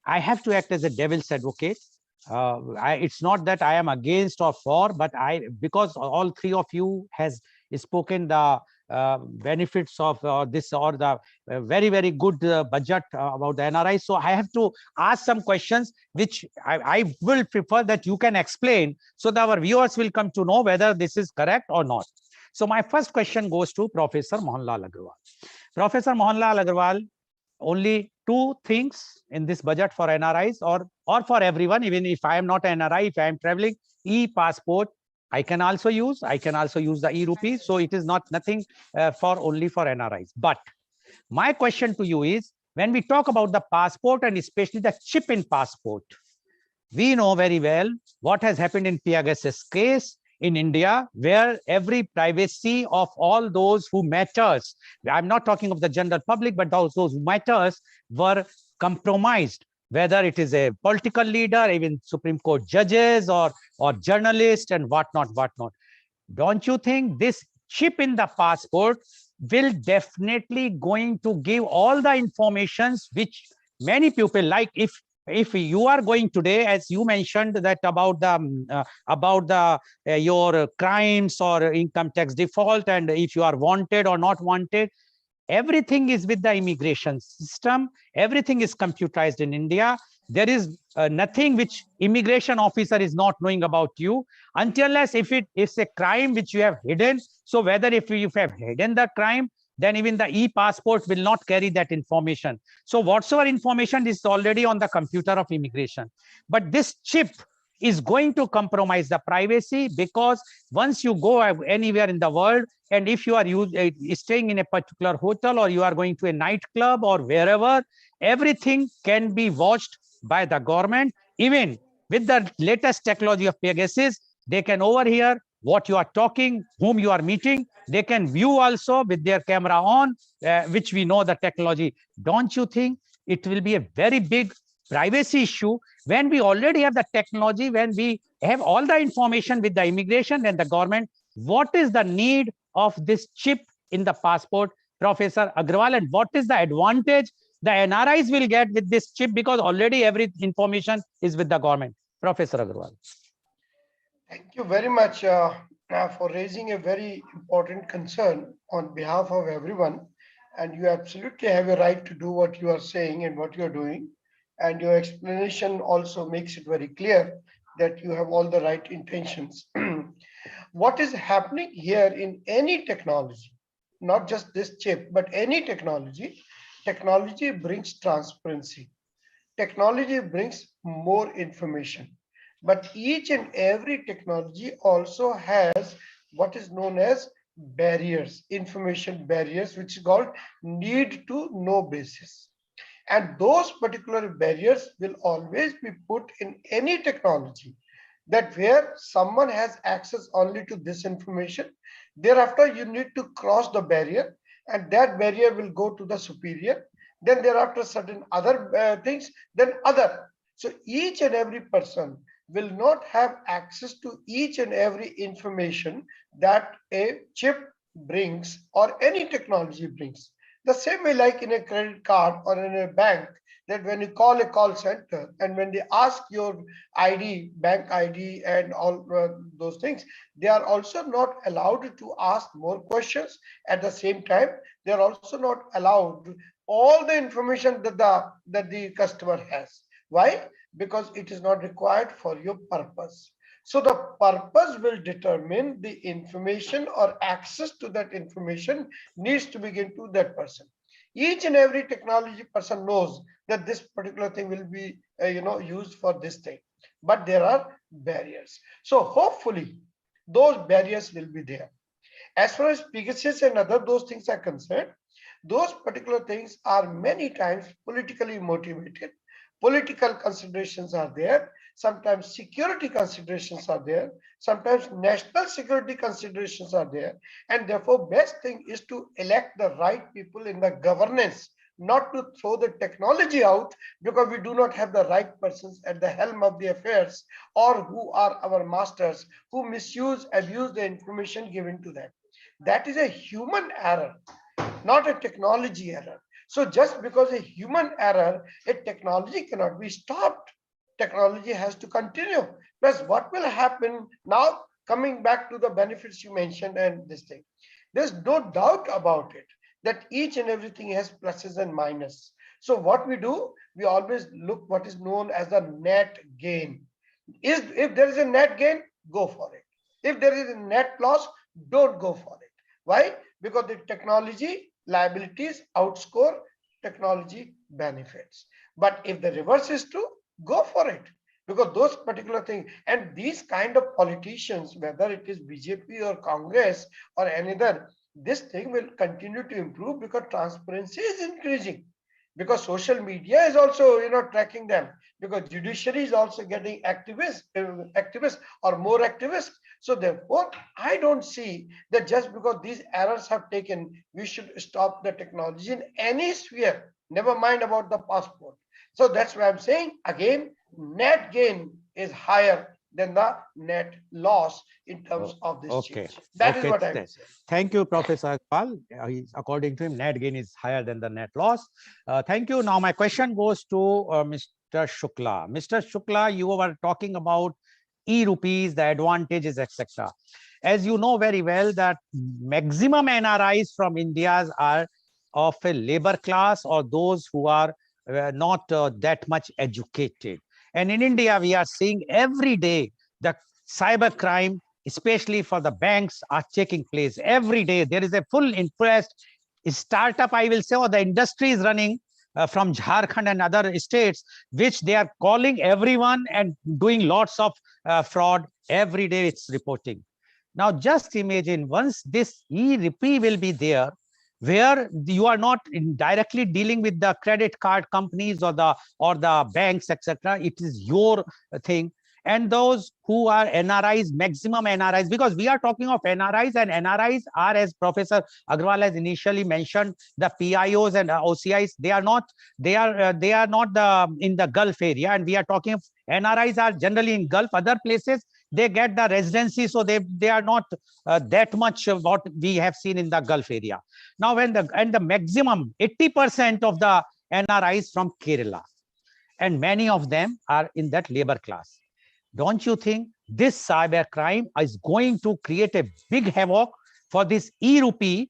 I have to act as a devil's advocate. It's not that I am against or for, but because all three of you has spoken the benefits of this or the very, very good budget about the NRI. So I have to ask some questions which I will prefer that you can explain, so that our viewers will come to know whether this is correct or not. So my first question goes to Professor Mohanlal Agarwal. Professor Mohanlal Agarwal, only two things in this budget for NRIs or for everyone, even if I am not an NRI, if I am traveling, e-passport, I can also use the e-rupee. So it is not nothing only for NRIs. But my question to you is, when we talk about the passport and especially the chip in passport, we know very well what has happened in Pegasus case in India, where every privacy of all those who matters, I'm not talking of the general public, but those who matters were compromised, whether it is a political leader, even Supreme Court judges or journalists and whatnot. Don't you think this chip in the passport will definitely going to give all the informations which many people, like if you are going today, as you mentioned, that about your crimes or income tax default, and if you are wanted or not wanted, everything is with the immigration system. Everything is computerized in India. There is nothing which immigration officer is not knowing about you, until unless if it is a crime which you have hidden. So whether if you have hidden the crime, then even the e-passport will not carry that information. So whatsoever information is already on the computer of immigration. But this chip is going to compromise the privacy, because once you go anywhere in the world, and if you are staying in a particular hotel, or you are going to a nightclub or wherever, everything can be watched by the government. Even with the latest technology of Pegasus, they can overhear what you are talking, whom you are meeting. They can view also with their camera on, which we know the technology. Don't you think it will be a very big privacy issue when we already have the technology, when we have all the information with the immigration and the government? What is the need of this chip in the passport, Professor Agrawal, and what is the advantage the NRIs will get with this chip, because already every information is with the government? Professor Agrawal. Thank you very much for raising a very important concern on behalf of everyone. And you absolutely have a right to do what you are saying and what you are doing. And your explanation also makes it very clear that you have all the right intentions. What is happening here in any technology, not just this chip, but any technology, technology brings transparency. Technology brings more information. But each and every technology also has what is known as barriers, information barriers, which is called need to know basis. And those particular barriers will always be put in any technology, that where someone has access only to this information, thereafter you need to cross the barrier, and that barrier will go to the superior, then thereafter certain other things, then other. So each and every person will not have access to each and every information that a chip brings or any technology brings. The same way, like in a credit card or in a bank, that when you call a call center and when they ask your ID, bank ID, and all those things, they are also not allowed to ask more questions. At the same time, they are also not allowed all the information that the customer has. Why? Because it is not required for your purpose. So the purpose will determine the information, or access to that information needs to be given to that person. Each and every technology person knows that this particular thing will be used for this thing, but there are barriers. So hopefully those barriers will be there. As far as Pegasus and other those things are concerned, those particular things are many times politically motivated. Political considerations are there. Sometimes security considerations are there. Sometimes national security considerations are there. And therefore, best thing is to elect the right people in the governance, not to throw the technology out because we do not have the right persons at the helm of the affairs, or who are our masters, who misuse, abuse the information given to them. That is a human error, not a technology error. So just because a human error, a technology cannot be stopped. Technology has to continue. Plus, what will happen now, coming back to the benefits you mentioned and this thing, there's no doubt about it that each and everything has pluses and minuses. So what we do, we always look what is known as the net gain. If there is a net gain, go for it. If there is a net loss, don't go for it. Why? Because the technology liabilities outscore technology benefits. But if the reverse is true, go for it, because those particular things and these kind of politicians, whether it is BJP or Congress or any other, this thing will continue to improve because transparency is increasing, because social media is also tracking them, because judiciary is also getting activists or more activists. So therefore, I don't see that just because these errors have taken, we should stop the technology in any sphere, never mind about the passport. So that's why I'm saying again, net gain is higher than the net loss in terms of this change. That is what I would say. Thank you, Professor Agrawal. According to him, net gain is higher than the net loss. Thank you. Now my question goes to Mr. Shukla. Mr. Shukla, you were talking about e-rupees, the advantages, etc. As you know very well that maximum NRIs from India are of a labor class, or those who are not that much educated. And in India, we are seeing every day the cyber crime, especially for the banks, are taking place. Every day there is a full interest startup, I will say, or the industry is running from Jharkhand and other states, which they are calling everyone and doing lots of fraud. Every day it's reporting. Now just imagine, once this e-rupee will be there, where you are not directly dealing with the credit card companies or the banks, etc. It is your thing. And those who are NRIs, maximum NRIs, because we are talking of NRIs, and NRIs are, as Professor Agrawal has initially mentioned, the PIOs and OCIs. They are not in the Gulf area, and we are talking of NRIs are generally in Gulf. Other places they get the residency, so they are not that much of what we have seen in the Gulf area. Now, when the maximum 80% of the NRIs from Kerala, and many of them are in that labor class. Don't you think this cyber crime is going to create a big havoc for this e-rupee?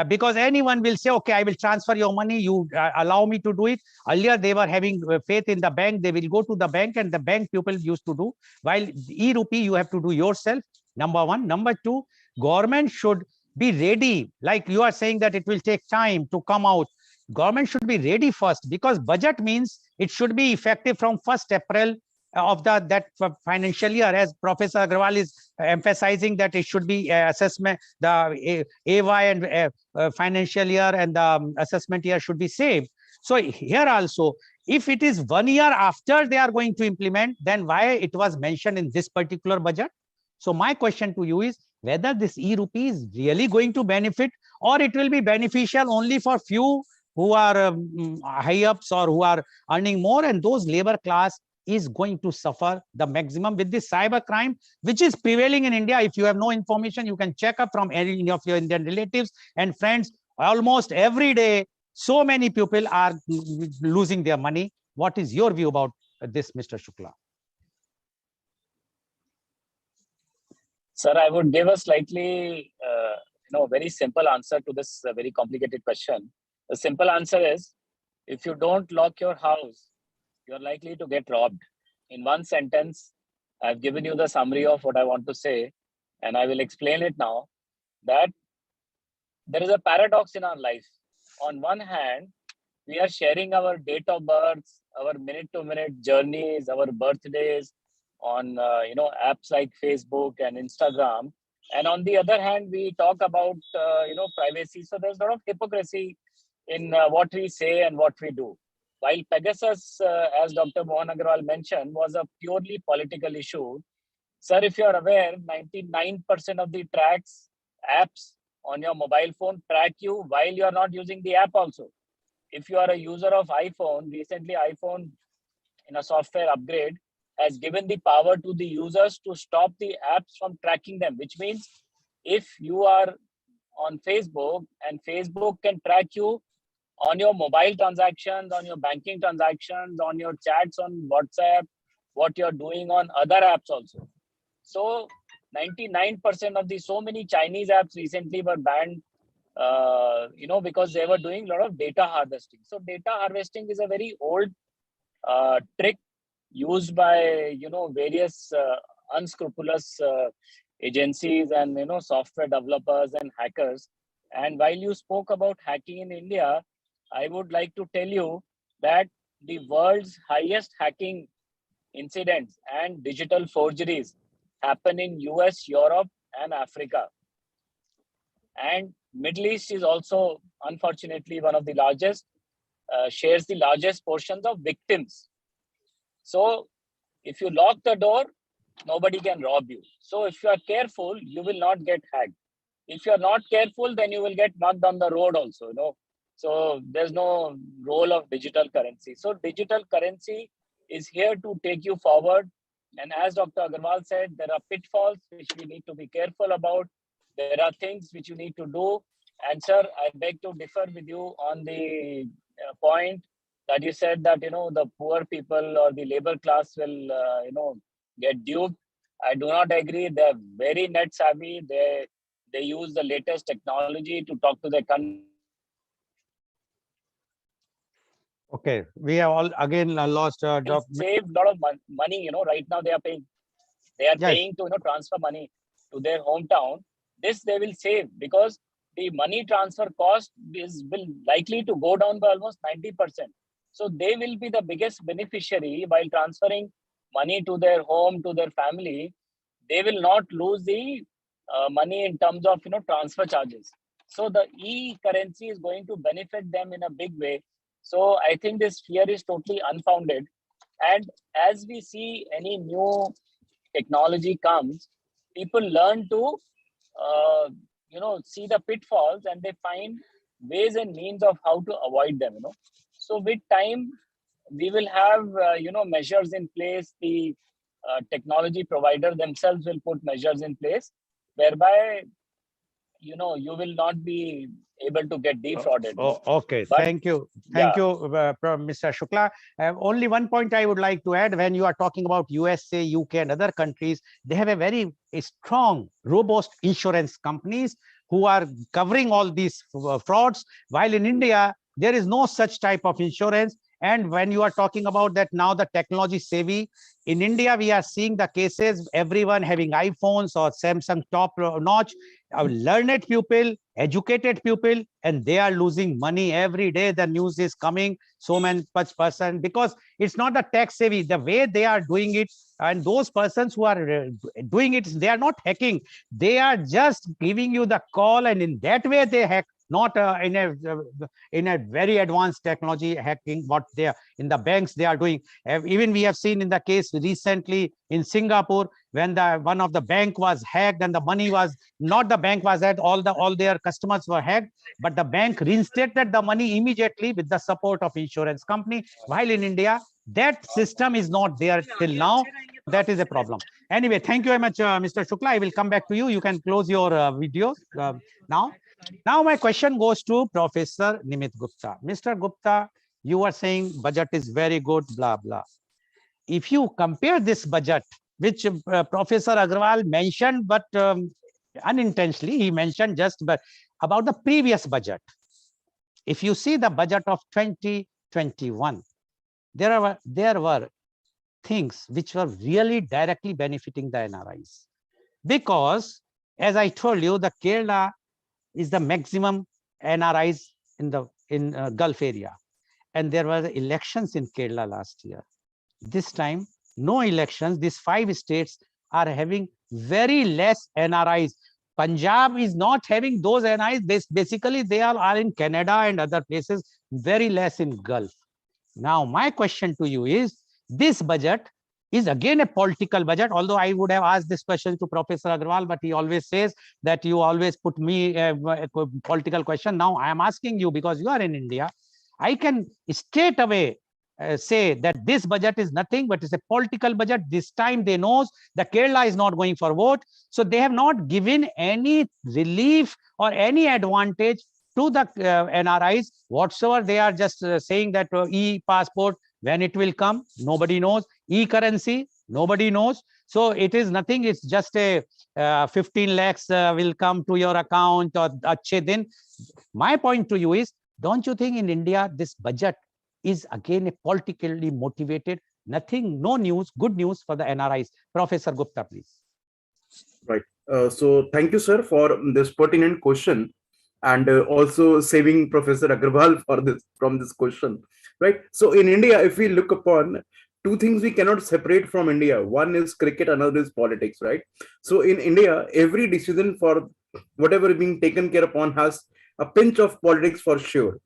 Because anyone will say, okay, I will transfer your money, you allow me to do it. Earlier, they were having faith in the bank. They will go to the bank, and the bank people used to do. While e-rupee, you have to do yourself, number one. Number two, government should be ready. Like you are saying that it will take time to come out. Government should be ready first, because budget means it should be effective from 1st April of that financial year, as Professor Agrawal is emphasizing that it should be assessment, the AY and financial year and the assessment year should be same. So here also, if it is 1 year after they are going to implement, then why it was mentioned in this particular budget? So my question to you is whether this e-rupee is really going to benefit, or it will be beneficial only for few who are high ups or who are earning more, and those labor class is going to suffer the maximum with this cyber crime, which is prevailing in India. If you have no information, you can check up from any of your Indian relatives and friends. Almost every day, so many people are losing their money. What is your view about this, Mr. Shukla? Sir, I would give a slightly, very simple answer to this very complicated question. The simple answer is, if you don't lock your house, you're likely to get robbed. In one sentence, I've given you the summary of what I want to say, and I will explain it now, that there is a paradox in our life. On one hand, we are sharing our date of birth, our minute-to-minute journeys, our birthdays on apps like Facebook and Instagram. And on the other hand, we talk about privacy. So there's a lot of hypocrisy in what we say and what we do. While Pegasus, as Dr. Mohan Agrawal mentioned, was a purely political issue, sir, if you are aware, 99% of the apps on your mobile phone track you while you are not using the app also. If you are a user of iPhone, recently iPhone, in a software upgrade, has given the power to the users to stop the apps from tracking them, which means if you are on Facebook and Facebook can track you on your mobile transactions, on your banking transactions, on your chats on WhatsApp, what you're doing on other apps also. So 99% of so many Chinese apps recently were banned, because they were doing a lot of data harvesting. So data harvesting is a very old trick used by, various unscrupulous agencies and, software developers and hackers. And while you spoke about hacking in India, I would like to tell you that the world's highest hacking incidents and digital forgeries happen in US, Europe, and Africa. And Middle East is also, unfortunately, one of the largest, shares the largest portions of victims. So if you lock the door, nobody can rob you. So if you are careful, you will not get hacked. If you are not careful, then you will get mugged on the road also, So there's no role of digital currency. So digital currency is here to take you forward. And as Dr. Agrawal said, there are pitfalls which we need to be careful about. There are things which you need to do. And sir, I beg to differ with you on the point that you said that, the poor people or the labor class will, get duped. I do not agree. They're very net savvy. They use the latest technology to talk to their country. Okay, we have all again lost. They'll save a lot of money. Right now they are paying. They are Yes. paying to transfer money to their hometown. This they will save because the money transfer cost will likely to go down by almost 90%. So they will be the biggest beneficiary while transferring money to their home, to their family. They will not lose the money in terms of transfer charges. So the e-currency is going to benefit them in a big way. So I think this fear is totally unfounded. And as we see any new technology comes, people learn to see the pitfalls, and they find ways and means of how to avoid them. So with time, we will have measures in place. The technology provider themselves will put measures in place whereby you will not be able to get defrauded. Oh, okay. But thank you. yeah. Thank you, Mr. Shukla. Only one point I would like to add. When you are talking about USA, UK, and other countries, they have a very strong, robust insurance companies who are covering all these frauds. While in India, there is no such type of insurance. And when you are talking about that now, the technology savvy, in India, we are seeing the cases, everyone having iPhones or Samsung top notch, learned people, educated people, and they are losing money every day. The news is coming so many percent because it's not the tech savvy, the way they are doing it. And those persons who are doing it, they are not hacking. They are just giving you the call, and in that way they hack, not in a very advanced technology hacking. What they are in the banks they are doing. Even we have seen in the case recently in Singapore, when one of the bank was hacked, and the money was not the bank was hacked, all their customers were hacked, but the bank reinstated the money immediately with the support of insurance company. While in India, that system is not there till now. That is a problem. Anyway, thank you very much, Mr. Shukla. I will come back to you. You can close your video now. Now my question goes to Professor Nimit Gupta. Mr. Gupta, you were saying budget is very good, blah, blah. If you compare this budget, which Professor Agrawal mentioned, but unintentionally, he mentioned just about the previous budget. If you see the budget of 2021, there were things which were really directly benefiting the NRIs. Because, as I told you, the Kerala is the maximum NRIs in Gulf area. And there were elections in Kerala last year. This time, no elections. These 5 states are having very less NRIs. Punjab is not having those NRIs. Basically, they are in Canada and other places, very less in Gulf. Now, my question to you is, this budget is again a political budget, although I would have asked this question to Professor Agrawal, but he always says that you always put me a political question. Now, I am asking you because you are in India. I can straight away say that this budget is nothing but it's a political budget. This time they know that Kerala is not going for vote. So they have not given any relief or any advantage to the NRIs whatsoever. They are just saying that e-passport, when it will come, nobody knows. E-currency, nobody knows. So it is nothing. It's just a 15 lakhs will come to your account or achhe din. My point to you is, don't you think in India, this budget is again a politically motivated, nothing, no news, good news for the NRIs? Professor Gupta, please. Right. So thank you, sir, for this pertinent question, and also saving Professor Agrawal from this question. Right. So in India, if we look upon 2 things we cannot separate from India. One is cricket, another is politics, right? So in India, every decision for whatever is being taken care upon has a pinch of politics for sure,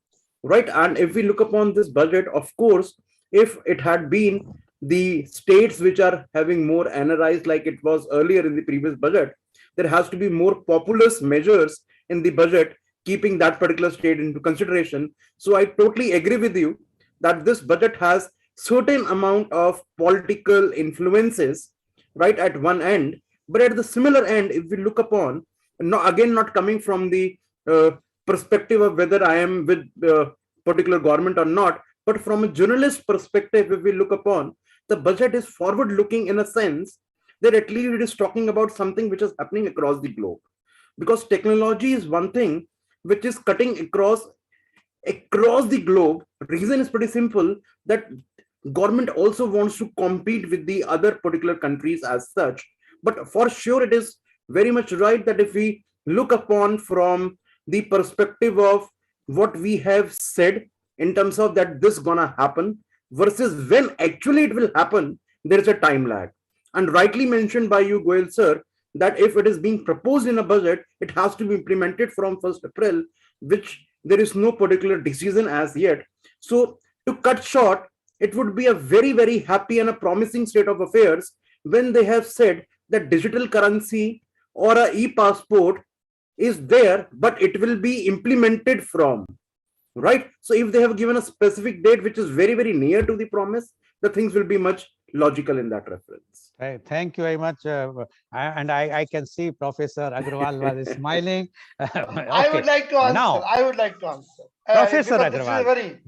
right? And if we look upon this budget, of course, if it had been the states which are having more NRIs like it was earlier in the previous budget, there has to be more populist measures in the budget, keeping that particular state into consideration. So I totally agree with you that this budget has certain amount of political influences, right, at one end, but at the similar end, if we look upon, again, not coming from the perspective of whether I am with particular government or not, but from a journalist perspective, if we look upon, the budget is forward looking in a sense that at least it is talking about something which is happening across the globe, because technology is one thing which is cutting across across the globe. Reason is pretty simple, that government also wants to compete with the other particular countries as such. But for sure, it is very much right that if we look upon from the perspective of what we have said in terms of that this gonna happen versus when actually it will happen, there is a time lag. And rightly mentioned by you, Goel sir, that if it is being proposed in a budget, it has to be implemented from 1st April, which there is no particular decision as yet. So to cut short, it would be a very, very happy and a promising state of affairs when they have said that digital currency or a e-passport is there, but it will be implemented from, right? So if they have given a specific date which is very, very near to the promise, the things will be much logical in that reference. Thank you very much. I can see Professor Agrawal was smiling. Okay. I would like to answer. Now, I would like to answer. Professor Because this is a Agrawal. very,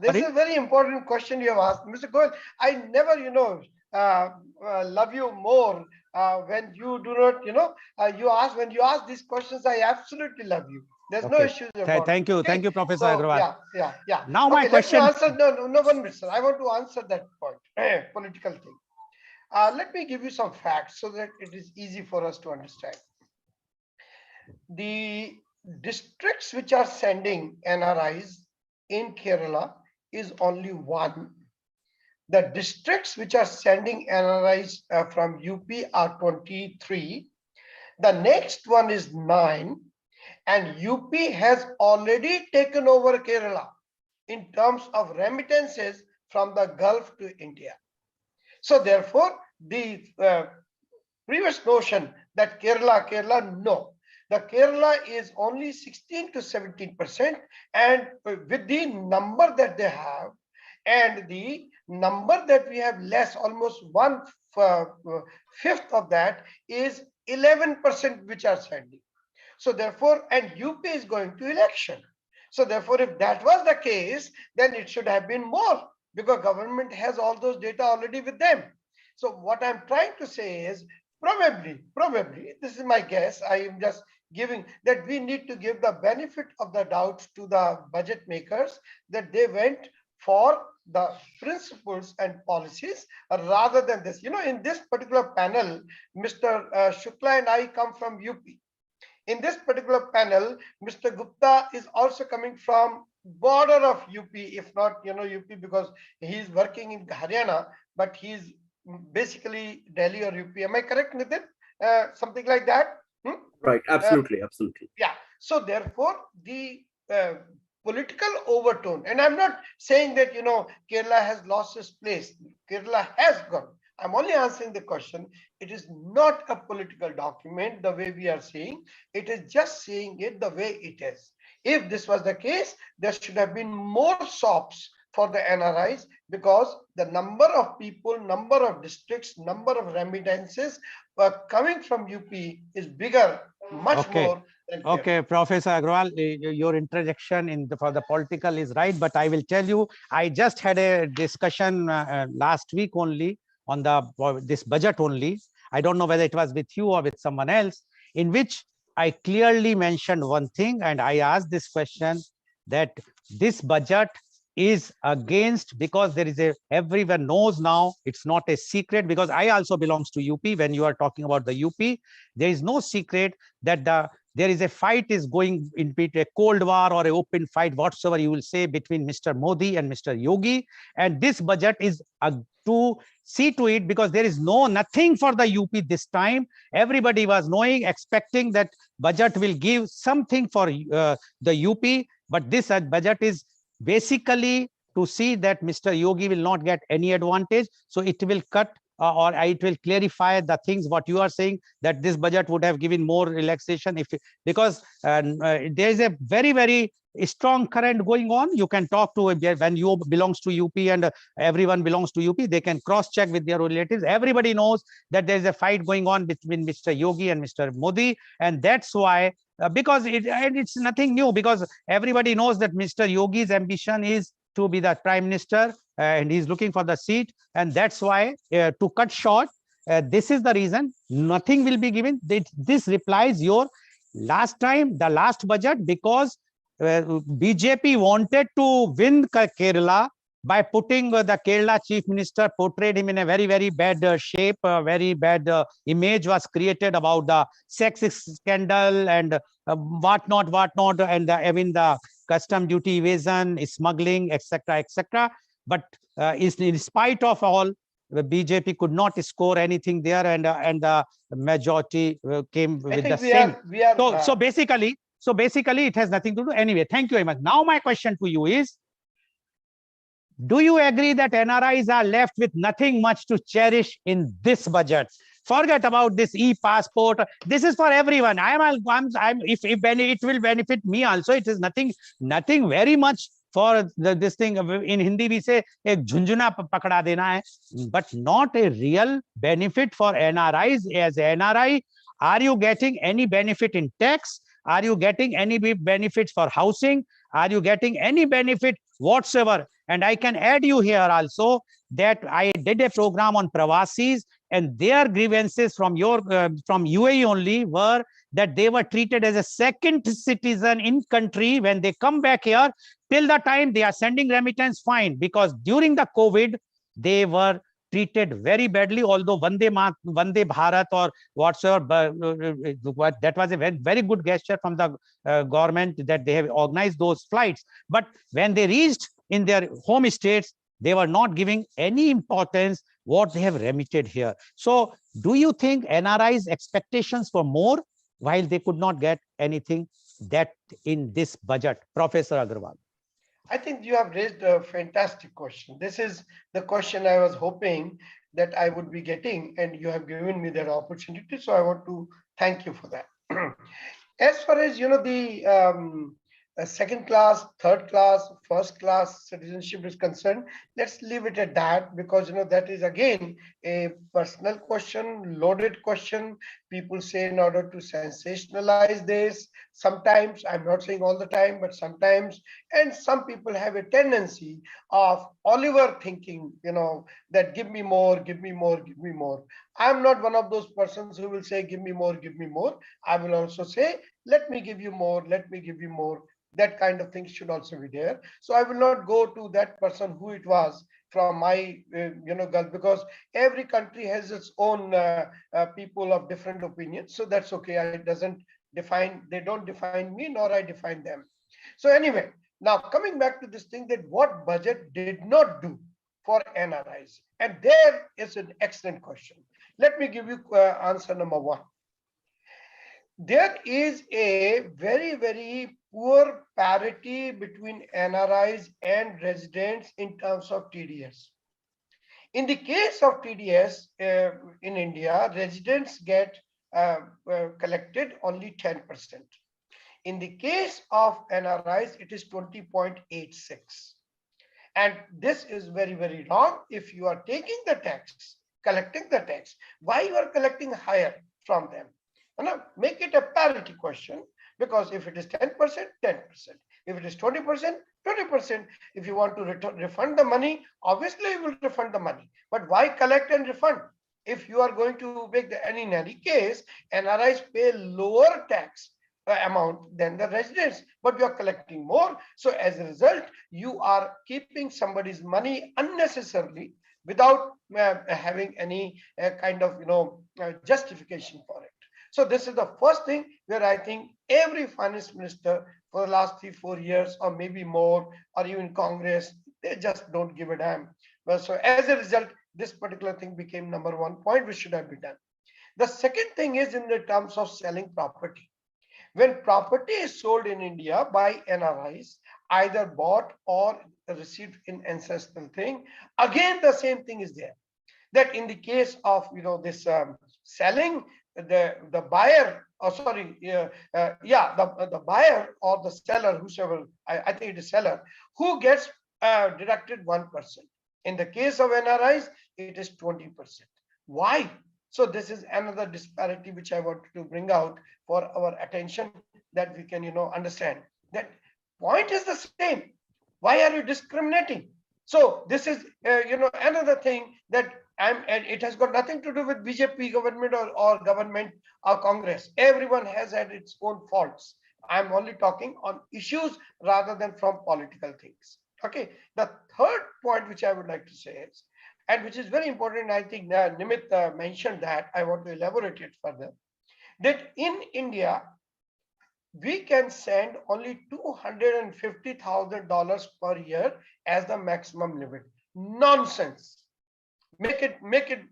this is a very important question you have asked. Mr. Goel, I never, love you more when you do not, when you ask these questions, I absolutely love you. There's no issues about Thank you. it. Thank you, Professor Agrawal. Yeah. Now my question. Let me answer. No, 1 minute, sir. I want to answer that point, political thing. Let me give you some facts so that it is easy for us to understand. The districts which are sending NRIs in Kerala is only one. The districts which are sending NRIs from UP are 23. The next one is 9. And UP has already taken over Kerala in terms of remittances from the Gulf to India. So therefore, the previous notion that Kerala, no. The Kerala is only 16 to 17%, and with the number that they have and the number that we have less, almost 1/5 of that is 11% which are sending. So therefore, and UP is going to election. So therefore, if that was the case, then it should have been more, because government has all those data already with them. So what I'm trying to say is probably, this is my guess, I am just giving that we need to give the benefit of the doubt to the budget makers that they went for the principles and policies rather than this. In this particular panel, Mr. Shukla and I come from UP. In this particular panel, Mr. Gupta is also coming from border of UP, if not, UP, because he is working in Haryana, but he is basically Delhi or UP. Am I correct, Nitin? Something like that? Right, absolutely. Yeah. So therefore, the political overtone, and I'm not saying that, Kerala has lost its place. Kerala has gone. I'm only answering the question. It is not a political document the way we are saying. It is just saying it the way it is. If this was the case, there should have been more SOPs for the NRIs, because the number of people, number of districts, number of remittances coming from UP is bigger, much more. Okay, Professor Agrawal, your interjection for the political is right, but I will tell you, I just had a discussion last week only on this budget only. I don't know whether it was with you or with someone else, in which I clearly mentioned one thing, and I asked this question, that this budget is against, because there is everyone knows now, it's not a secret, because I also belongs to UP. When you are talking about the UP, there is no secret that there is a fight is going in between, a cold war or an open fight, whatsoever you will say, between Mr. Modi and Mr. Yogi. And this budget is to see to it, because there is nothing for the UP this time. Everybody was knowing, expecting that budget will give something for the UP, but this budget is basically to see that Mr. Yogi will not get any advantage. So it will cut or it will clarify the things what you are saying, that this budget would have given more relaxation because there is a very, very strong current going on. You can talk to, when you belongs to UP and everyone belongs to UP, they can cross check with their relatives. Everybody knows that there is a fight going on between Mr. Yogi and Mr. Modi, and that's why because it's nothing new, because everybody knows that Mr. Yogi's ambition is to be the prime minister, and he's looking for the seat, and that's why to cut short, this is the reason nothing will be given. This replies your last time, the last budget, because BJP wanted to win Kerala by putting the Kerala chief minister, portrayed him in a very, very bad shape, very bad image was created about the sex scandal and whatnot, and the custom duty evasion, smuggling, etc., etc. But in spite of all, the BJP could not score anything there, and the majority came with the same. So basically, it has nothing to do. Anyway, thank you very much. Now, my question to you is, do you agree that NRIs are left with nothing much to cherish in this budget? Forget about this e-passport. This is for everyone. If it will benefit me also. It is nothing very much for this thing. In Hindi we say ek jhunjhuna pakda dena hai, but not a real benefit for NRIs. As NRI, are you getting any benefit in tax? Are you getting any benefits for housing? Are you getting any benefit whatsoever? And I can add you here also that I did a program on Pravasis, and their grievances from UAE only were that they were treated as a second citizen in country when they come back here. Till the time they are sending remittance, fine, because during the COVID they were treated very badly. Although Vande Bharat or whatsoever, that was a very, very good gesture from the government that they have organized those flights. But when they reached in their home states, they were not giving any importance what they have remitted here. So do you think NRI's expectations for more while they could not get anything that in this budget? Professor Agarwal. I think you have raised a fantastic question. This is the question I was hoping that I would be getting, and you have given me that opportunity. So I want to thank you for that. As far as, the second class, third class, first class citizenship is concerned, let's leave it at that, because that is again a personal question, loaded question. People say in order to sensationalize this, sometimes, I'm not saying all the time, but sometimes, and some people have a tendency of Oliver thinking, that give me more, give me more, give me more. I'm not one of those persons who will say give me more, give me more. I will also say, let me give you more, let me give you more. That kind of thing should also be there. So I will not go to that person who it was from my Gulf, because every country has its own people of different opinions. So that's okay. They don't define me, nor I define them. So anyway, now coming back to this thing, that what budget did not do for NRIs, and there is an excellent question. Let me give you answer number one. There is a very, very poor parity between NRIs and residents in terms of TDS. In the case of TDS in India, residents get collected only 10%. In the case of NRIs, it is 20.86. And this is very, very wrong. If you are taking the tax, collecting the tax, why you are collecting higher from them? Make it a parity question, because if it is 10%, 10%. If it is 20%, 20%. If you want to refund the money, obviously you will refund the money. But why collect and refund? If you are going to make in any case, NRIs pay lower tax amount than the residents, but you are collecting more. So as a result, you are keeping somebody's money unnecessarily without having any kind of justification for it. So this is the first thing where I think every finance minister for the last 3-4 years, or maybe more, or even Congress, they just don't give a damn. Well, so as a result, this particular thing became number one point which should have been done. The second thing is in the terms of selling property. When property is sold in India by NRIs, either bought or received in ancestral thing, again the same thing is there. That in the case of this selling, the buyer, the buyer or the seller, whosoever, I think it is seller, who gets deducted 1%. In the case of NRIs, it is 20%. Why? So this is another disparity which I wanted to bring out for our attention, that we can understand that point is the same. Why are you discriminating? So this is another thing that and it has got nothing to do with BJP government or government or Congress. Everyone has had its own faults. I'm only talking on issues rather than from political things. Okay. The third point which I would like to say is, and which is very important, I think Nimit mentioned that, I want to elaborate it further, that in India, we can send only $250,000 per year as the maximum limit. Nonsense. Make it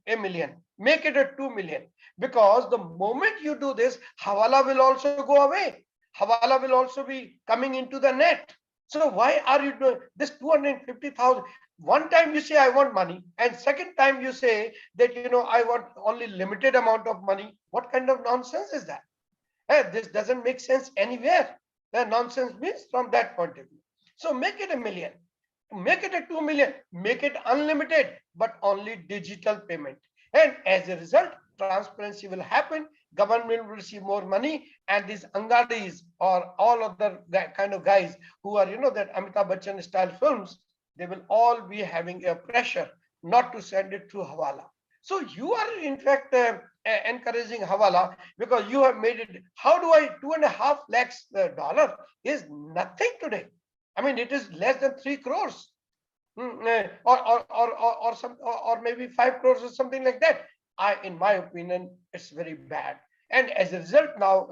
a million, make it a 2 million, because the moment you do this, hawala will also go away. Hawala will also be coming into the net. So why are you doing this 250,000? One time you say I want money, and second time you say that I want only limited amount of money. What kind of nonsense is that? This doesn't make sense anywhere. The nonsense means from that point of view. So make it a million, make it a 2 million, make it unlimited, but only digital payment. And as a result, transparency will happen, government will receive more money, and these angadis or all other kind of guys who are, that Amitabh Bachchan style films, they will all be having a pressure not to send it through hawala. So you are in fact encouraging hawala, because you have made it. How do I 2.5 lakhs dollar is nothing today. I mean, it is less than 3 crores, or maybe 5 crores or something like that. In my opinion, it's very bad. And as a result, now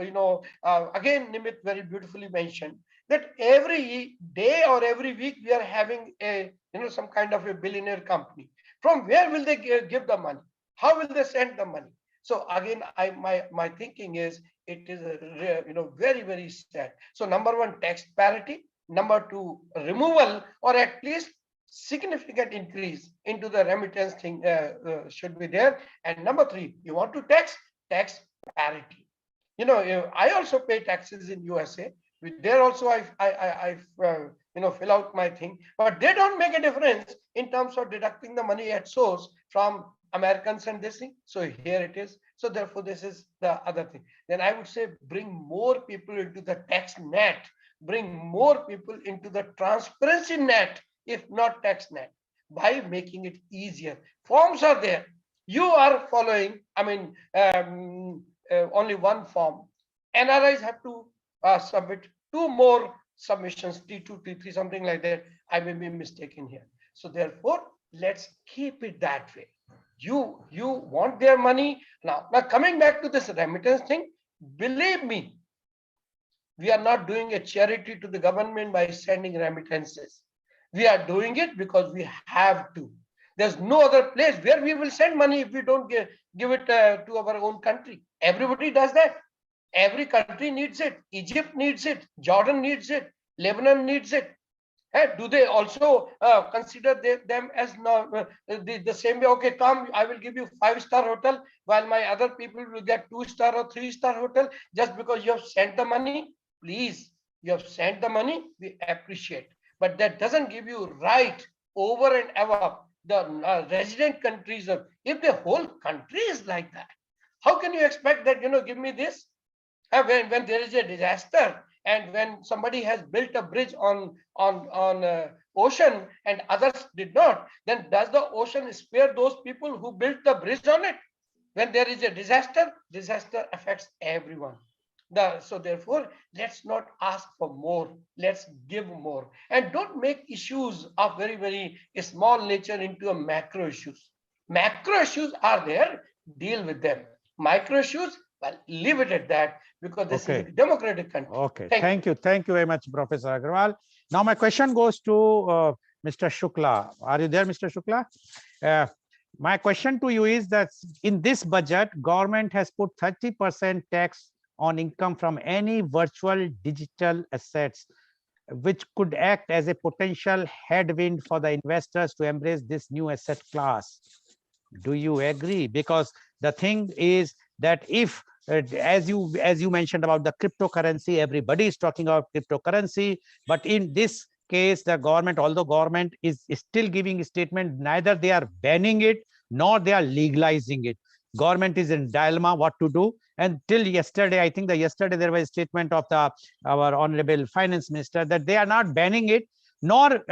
again, Nimit very beautifully mentioned that every day or every week we are having a some kind of a billionaire company. From where will they give the money? How will they send the money? So again, my thinking is, it is very, very sad. So number one, tax parity. Number two, removal or at least significant increase into the remittance thing should be there. And number three, you want to tax parity. I also pay taxes in USA. There also I fill out my thing, but they don't make a difference in terms of deducting the money at source from Americans and this thing. So here it is. So therefore, this is the other thing. Then I would say, bring more people into the tax net, bring more people into the transparency net, if not tax net, by making it easier. Forms are there. You are following, only one form. NRIs have to submit 2 more submissions, T2, T3, something like that. I may be mistaken here. So therefore, let's keep it that way. You want their money. Now coming back to this remittance thing, believe me, we are not doing a charity to the government by sending remittances. We are doing it because we have to. There's no other place where we will send money if we don't give it to our own country. Everybody does that. Every country needs it. Egypt needs it. Jordan needs it. Lebanon needs it. Do they also consider them as the same way? Okay, come, I will give you 5-star hotel, while my other people will get 2-star or 3-star hotel just because you have sent the money. Please, you have sent the money, we appreciate. But that doesn't give you right over and above the resident countries. If the whole country is like that, how can you expect that, give me this? When there is a disaster, and when somebody has built a bridge on ocean and others did not, then does the ocean spare those people who built the bridge on it? When there is a disaster affects everyone. So therefore, let's not ask for more, let's give more. And don't make issues of very, very small nature into a macro issues. Macro issues are there, deal with them. Micro issues, well, leave it at that, because this is a democratic country. Okay, thank you very much, Professor Agarwal. Now my question goes to Mr. Shukla. Are you there, Mr. Shukla? My question to you is that in this budget, government has put 30% tax on income from any virtual digital assets, which could act as a potential headwind for the investors to embrace this new asset class. Do you agree? Because the thing is that if, as you mentioned about the cryptocurrency, everybody is talking about cryptocurrency, but in this case, the government, although government is still giving a statement, neither they are banning it nor they are legalizing it. Government is in dilemma what to do. And till yesterday, I think that yesterday there was a statement of our honorable finance minister that they are not banning it nor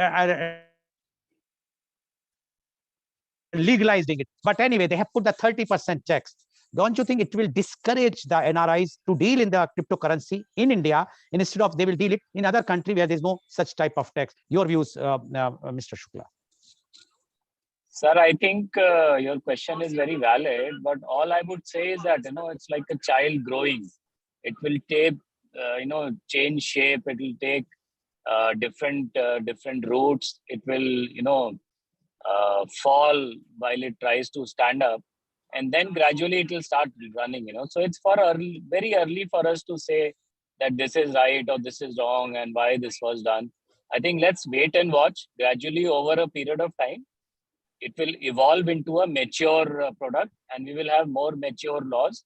legalizing it. But anyway, they have put the 30% tax. don't you think it will discourage the NRIs to deal in the cryptocurrency in India, instead of they will deal it in other country where there's no such type of tax? Your views, Mr. Shukla. Sir, I think your question is very valid, but all I would say is that, it's like a child growing. It will take, change shape. It will take different routes. It will, fall while it tries to stand up, and then gradually it will start running. So it's very early for us to say that this is right or this is wrong and why this was done. I think let's wait and watch. Gradually, over a period of time, it will evolve into a mature product, and we will have more mature laws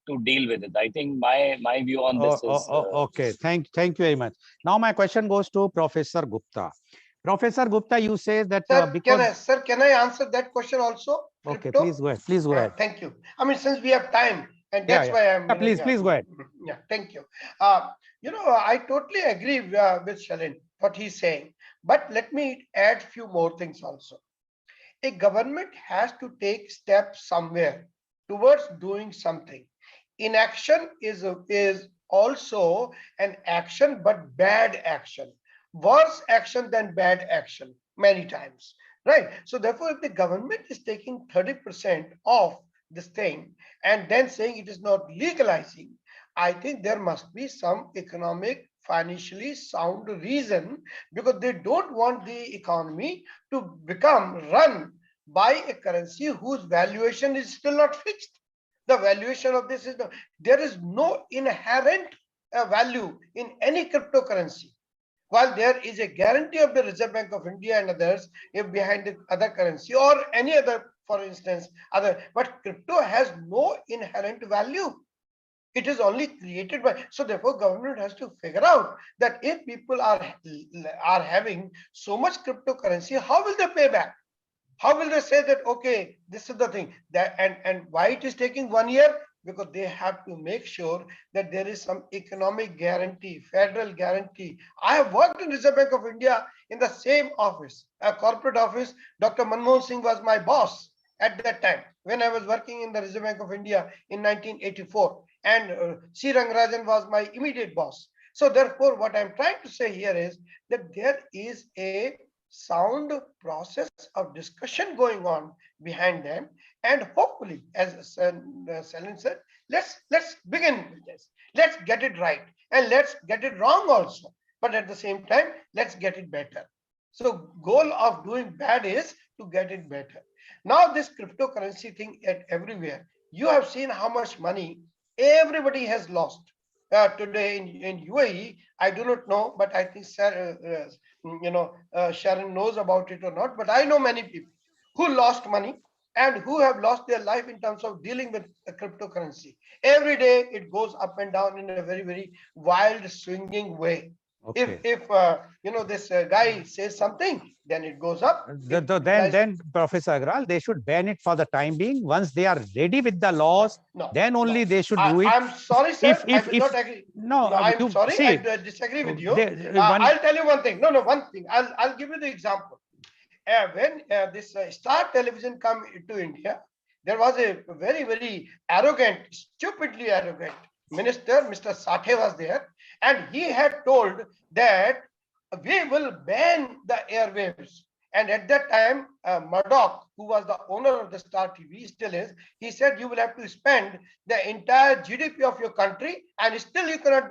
to deal with it. I think my view on this is okay. Thank you very much. Now my question goes to Professor Gupta. Professor Gupta, you say that Sir, can I answer that question also? Okay, please go ahead. Please go ahead. Thank you. I mean, since we have time, and that's why I'm. Please go ahead. Yeah, thank you. I totally agree with Shalin what he's saying, but let me add few more things also. A government has to take steps somewhere towards doing something. Inaction is also an action, but bad action, worse action than bad action many times, right? So therefore, if the government is taking 30% of this thing and then saying it is not legalizing, I think there must be some economic, financially sound reason, because they don't want the economy to become run by a currency whose valuation is still not fixed. The valuation of this is there is no inherent value in any cryptocurrency. While there is a guarantee of the Reserve Bank of India and others if behind the other currency or any other, for instance, but crypto has no inherent value. It is only created by, so therefore government has to figure out that if people are having so much cryptocurrency, how will they pay back? How will they say that, okay, this is the thing that, and why it is taking 1 year? Because they have to make sure that there is some economic guarantee, federal guarantee. I have worked in Reserve Bank of India in the same office, a corporate office. Dr. Manmohan Singh was my boss at that time when I was working in the Reserve Bank of India in 1984. And C. Rangarajan was my immediate boss. So therefore, what I'm trying to say here is that there is a sound process of discussion going on behind them, and hopefully, as Selen said, let's begin with this. Let's get it right, and let's get it wrong also. But at the same time, let's get it better. So goal of doing bad is to get it better. Now this cryptocurrency thing at everywhere, you have seen how much money everybody has lost. Today in UAE, I do not know, but I think Sharon knows about it or not. But I know many people who lost money and who have lost their life in terms of dealing with a cryptocurrency. Every day it goes up and down in a very, very wild, swinging way. Okay. If this guy says something, then it goes up. Then Professor Agrawal, they should ban it for the time being. Once they are ready with the laws, then only they should do it. I'm sorry, sir. I will not agree. I'm sorry. I disagree with you. I'll tell you one thing. One thing. I'll give you the example. When this Star Television come to India, there was a very, very arrogant, stupidly arrogant minister, Mr. Sathe was there, and he had told that we will ban the airwaves. And at that time, Murdoch, who was the owner of the Star TV, still is, he said you will have to spend the entire GDP of your country, and still you cannot,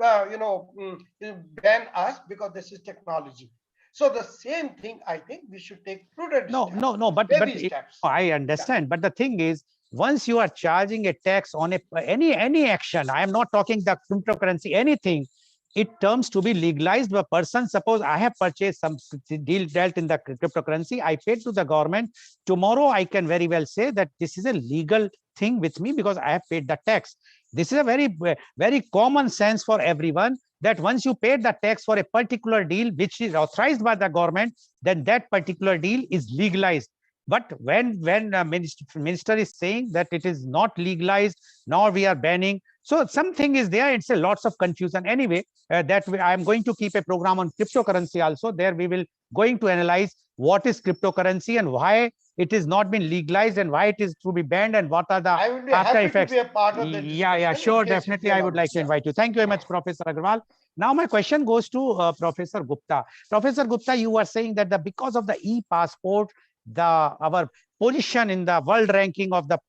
ban us because this is technology. So the same thing, I think we should take prudent steps. But I understand. But the thing is, once you are charging a tax on any action, I am not talking the cryptocurrency, anything, it terms to be legalized. A person, suppose I have purchased some deal dealt in the cryptocurrency, I paid to the government. Tomorrow, I can very well say that this is a legal thing with me because I have paid the tax. This is a very, very common sense for everyone, that once you paid the tax for a particular deal which is authorized by the government, then that particular deal is legalized. But when minister is saying that it is not legalized, nor we are banning, so something is there. It's a lots of confusion. Anyway, I am going to keep a program on cryptocurrency also. There we will going to analyze what is cryptocurrency and why it is not been legalized and why it is to be banned and what are the I will be after happy effects. to be a part of the Yeah, discussion sure, in case if definitely. you I would allow like to me. invite you. Thank you very much, Professor Agarwal. Now my question goes to Professor Gupta. Professor Gupta, you were saying that because of the e-passport, our position in the world ranking of the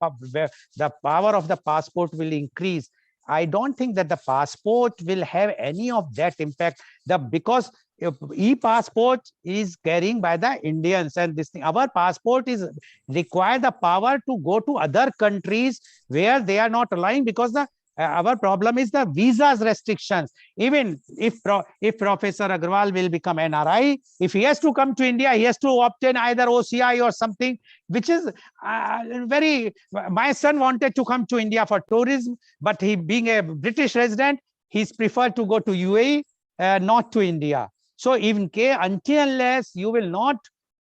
power of the passport will increase. I don't think that the passport will have any of that impact. Because e-passport is carrying by the Indians, and this thing, our passport is require the power to go to other countries where they are not allowing, because our problem is the visas restrictions. Even if Professor Agarwal will become NRI, if he has to come to India, he has to obtain either OCI or something, which is very. My son wanted to come to India for tourism, but he, being a British resident, he's preferred to go to UAE, not to India. So even until unless you will not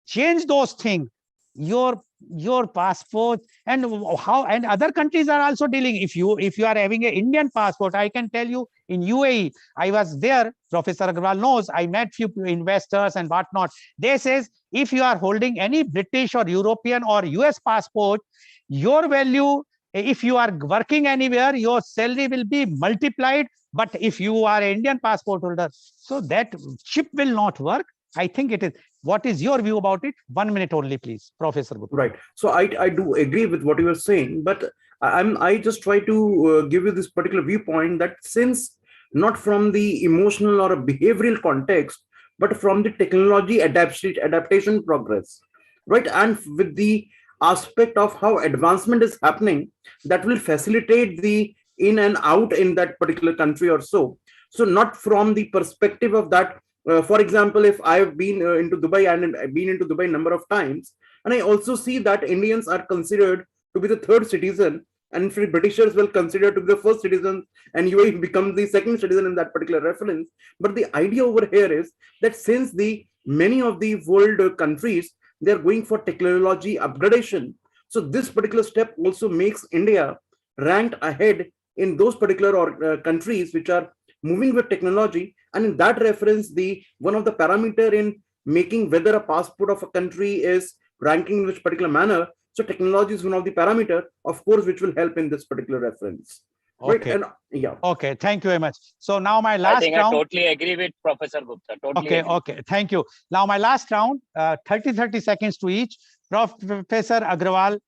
change those things, your passport, and how, and other countries are also dealing. If you are having an Indian passport, I can tell you, in UAE, I was there, Professor Agarwal knows, I met few investors and whatnot. They says, if you are holding any British or European or US passport, your value, if you are working anywhere, your salary will be multiplied. But if you are an Indian passport holder, so that chip will not work. I think it is. What is your view about it? 1 minute only, please, Professor Gupta. Right. So I do agree with what you were saying, but I just try to give you this particular viewpoint that since not from the emotional or a behavioral context, but from the technology adaptation progress, right? And with the aspect of how advancement is happening, that will facilitate the in and out in that particular country or so. So not from the perspective of that. For example, if I've been into Dubai, and I've been into Dubai a number of times, and I also see that Indians are considered to be the third citizen, and Britishers will consider to be the first citizen, and UAE becomes the second citizen in that particular reference. But the idea over here is that since the many of the world countries, they're going for technology upgradation, so this particular step also makes India ranked ahead in those particular countries which are moving with technology. And in that reference, the one of the parameter in making whether a passport of a country is ranking in which particular manner, so technology is one of the parameter, of course, which will help in this particular reference. Right. Okay. And yeah. Okay, thank you very much. So now my last I think round. I totally agree with Professor Gupta. Totally Okay, agree. okay, thank you. Now my last round, 30 seconds to each. Professor Agarwal,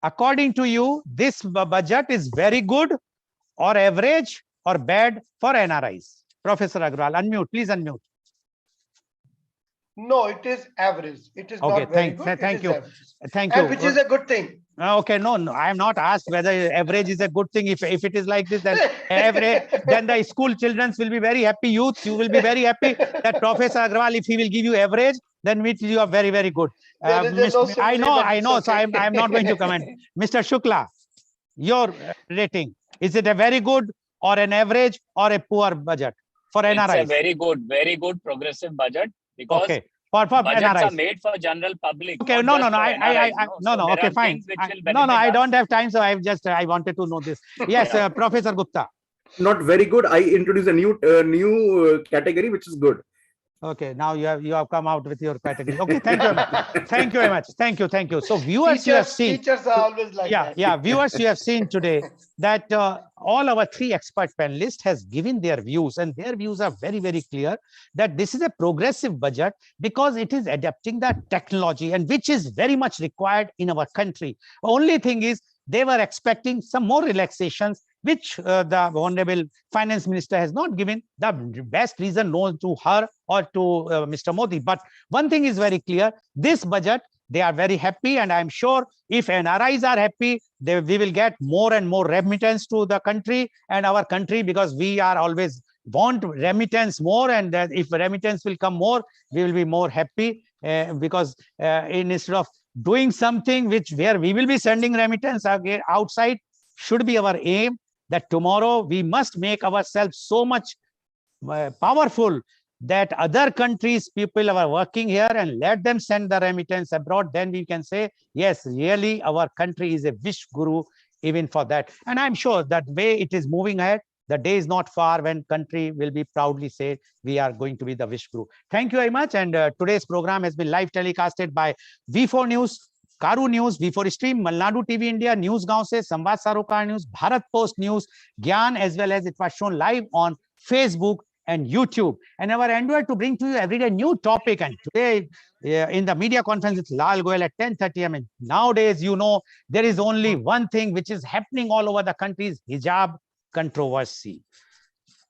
according to you, this budget is very good or average or bad for NRIs? Professor Agarwal, unmute, please unmute. No, it is average. It is Okay, not very good. thank you. Average. Thank you. And which is a good thing. Okay, no, I am not asked whether average is a good thing. If it is like this, then then the school children will be very happy. Youth, you will be very happy that Professor Agarwal, if he will give you average, then you are very, very good. There is no I know. okay. So I am not going to comment. Mr. Shukla, your rating, is it a very good or an average or a poor budget for NRIs? It's a very good progressive budget, because okay. For budgets NRIs are made for general public. Okay, no, okay, fine. I don't have time, so I wanted to know this. Yes, Yeah. Professor Gupta. Not very good. I introduce a new category, which is good. Okay, now you have come out with your category. Okay, thank you very much. Thank you very much. Thank you. So viewers, you have seen. Teachers are always like that. Yeah. Viewers, you have seen today that all our three expert panelists has given their views, and their views are very, very clear that this is a progressive budget because it is adapting the technology, and which is very much required in our country. Only thing is they were expecting some more relaxations, which the Honorable Finance Minister has not given the best reason known to her or to Mr. Modi. But one thing is very clear, this budget, they are very happy, and I'm sure if NRIs are happy, we will get more and more remittance to the country and our country, because we are always want remittance more, and that if remittance will come more, we will be more happy, because instead of doing something where we will be sending remittance outside, should be our aim that tomorrow we must make ourselves so much powerful that other countries people are working here, and let them send the remittance abroad. Then we can say, yes, really our country is a wish guru even for that. And I'm sure that way it is moving ahead. The day is not far when country will be proudly say we are going to be the wish guru. Thank you very much. And today's program has been live telecasted by V4 News. Caru News, V4 Stream, Malnadu TV India, News Gaon se, Samvad Sarokar News, Bharat Post News, Gyan, as well as it was shown live on Facebook and YouTube. And our endeavor to bring to you every day new topic. And today in the media conference with LAL GOEL at 10:30 a.m. And nowadays, you know, there is only one thing which is happening all over the country is hijab controversy.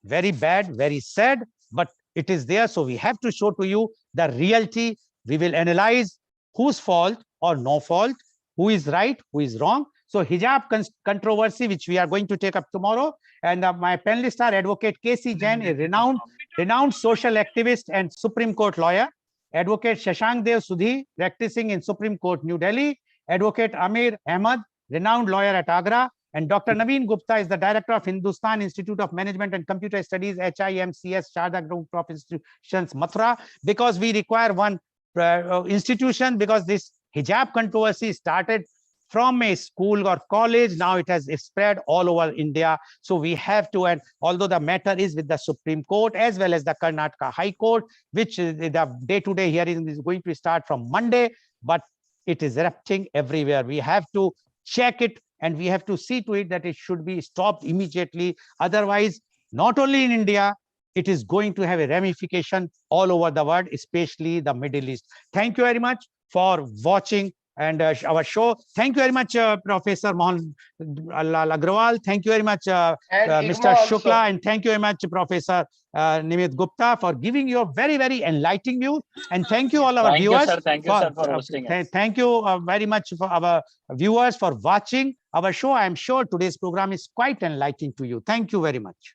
Very bad, very sad, but it is there. So we have to show to you the reality. We will analyze whose fault or no fault, who is right, who is wrong. So hijab controversy, which we are going to take up tomorrow. And my panelists are Advocate 𝐂𝐀𝐑𝐔 𝐍𝐄𝐖𝐒, a renowned social activist and Supreme Court lawyer. Advocate 𝐂𝐀𝐑𝐔 𝐍𝐄𝐖𝐒, practicing in Supreme Court, New Delhi. Advocate Amir Ahmed, renowned lawyer at Agra. And Dr. Naveen Gupta is the director of Hindustan Institute of Management and Computer Studies, HIMCS, Sharda Group of Institutions, Mathura. Because we require one institution, because this hijab controversy started from a school or college. Now it has spread all over India. So we have to, and although the matter is with the Supreme Court as well as the Karnataka High Court, which the day-to-day hearing is going to start from Monday, but it is erupting everywhere. We have to check it, and we have to see to it that it should be stopped immediately. Otherwise, not only in India, it is going to have a ramification all over the world, especially the Middle East. Thank you very much for watching and our show. Thank you very much, Professor Mohan Lal Agrawal. Thank you very much, Mr. Shukla, and thank you very much, Professor Nimit Gupta, for giving your very, very enlightening view. And thank you all our viewers. Thank you, sir, for hosting us. Thank you very much for our viewers for watching our show. I am sure today's program is quite enlightening to you. Thank you very much.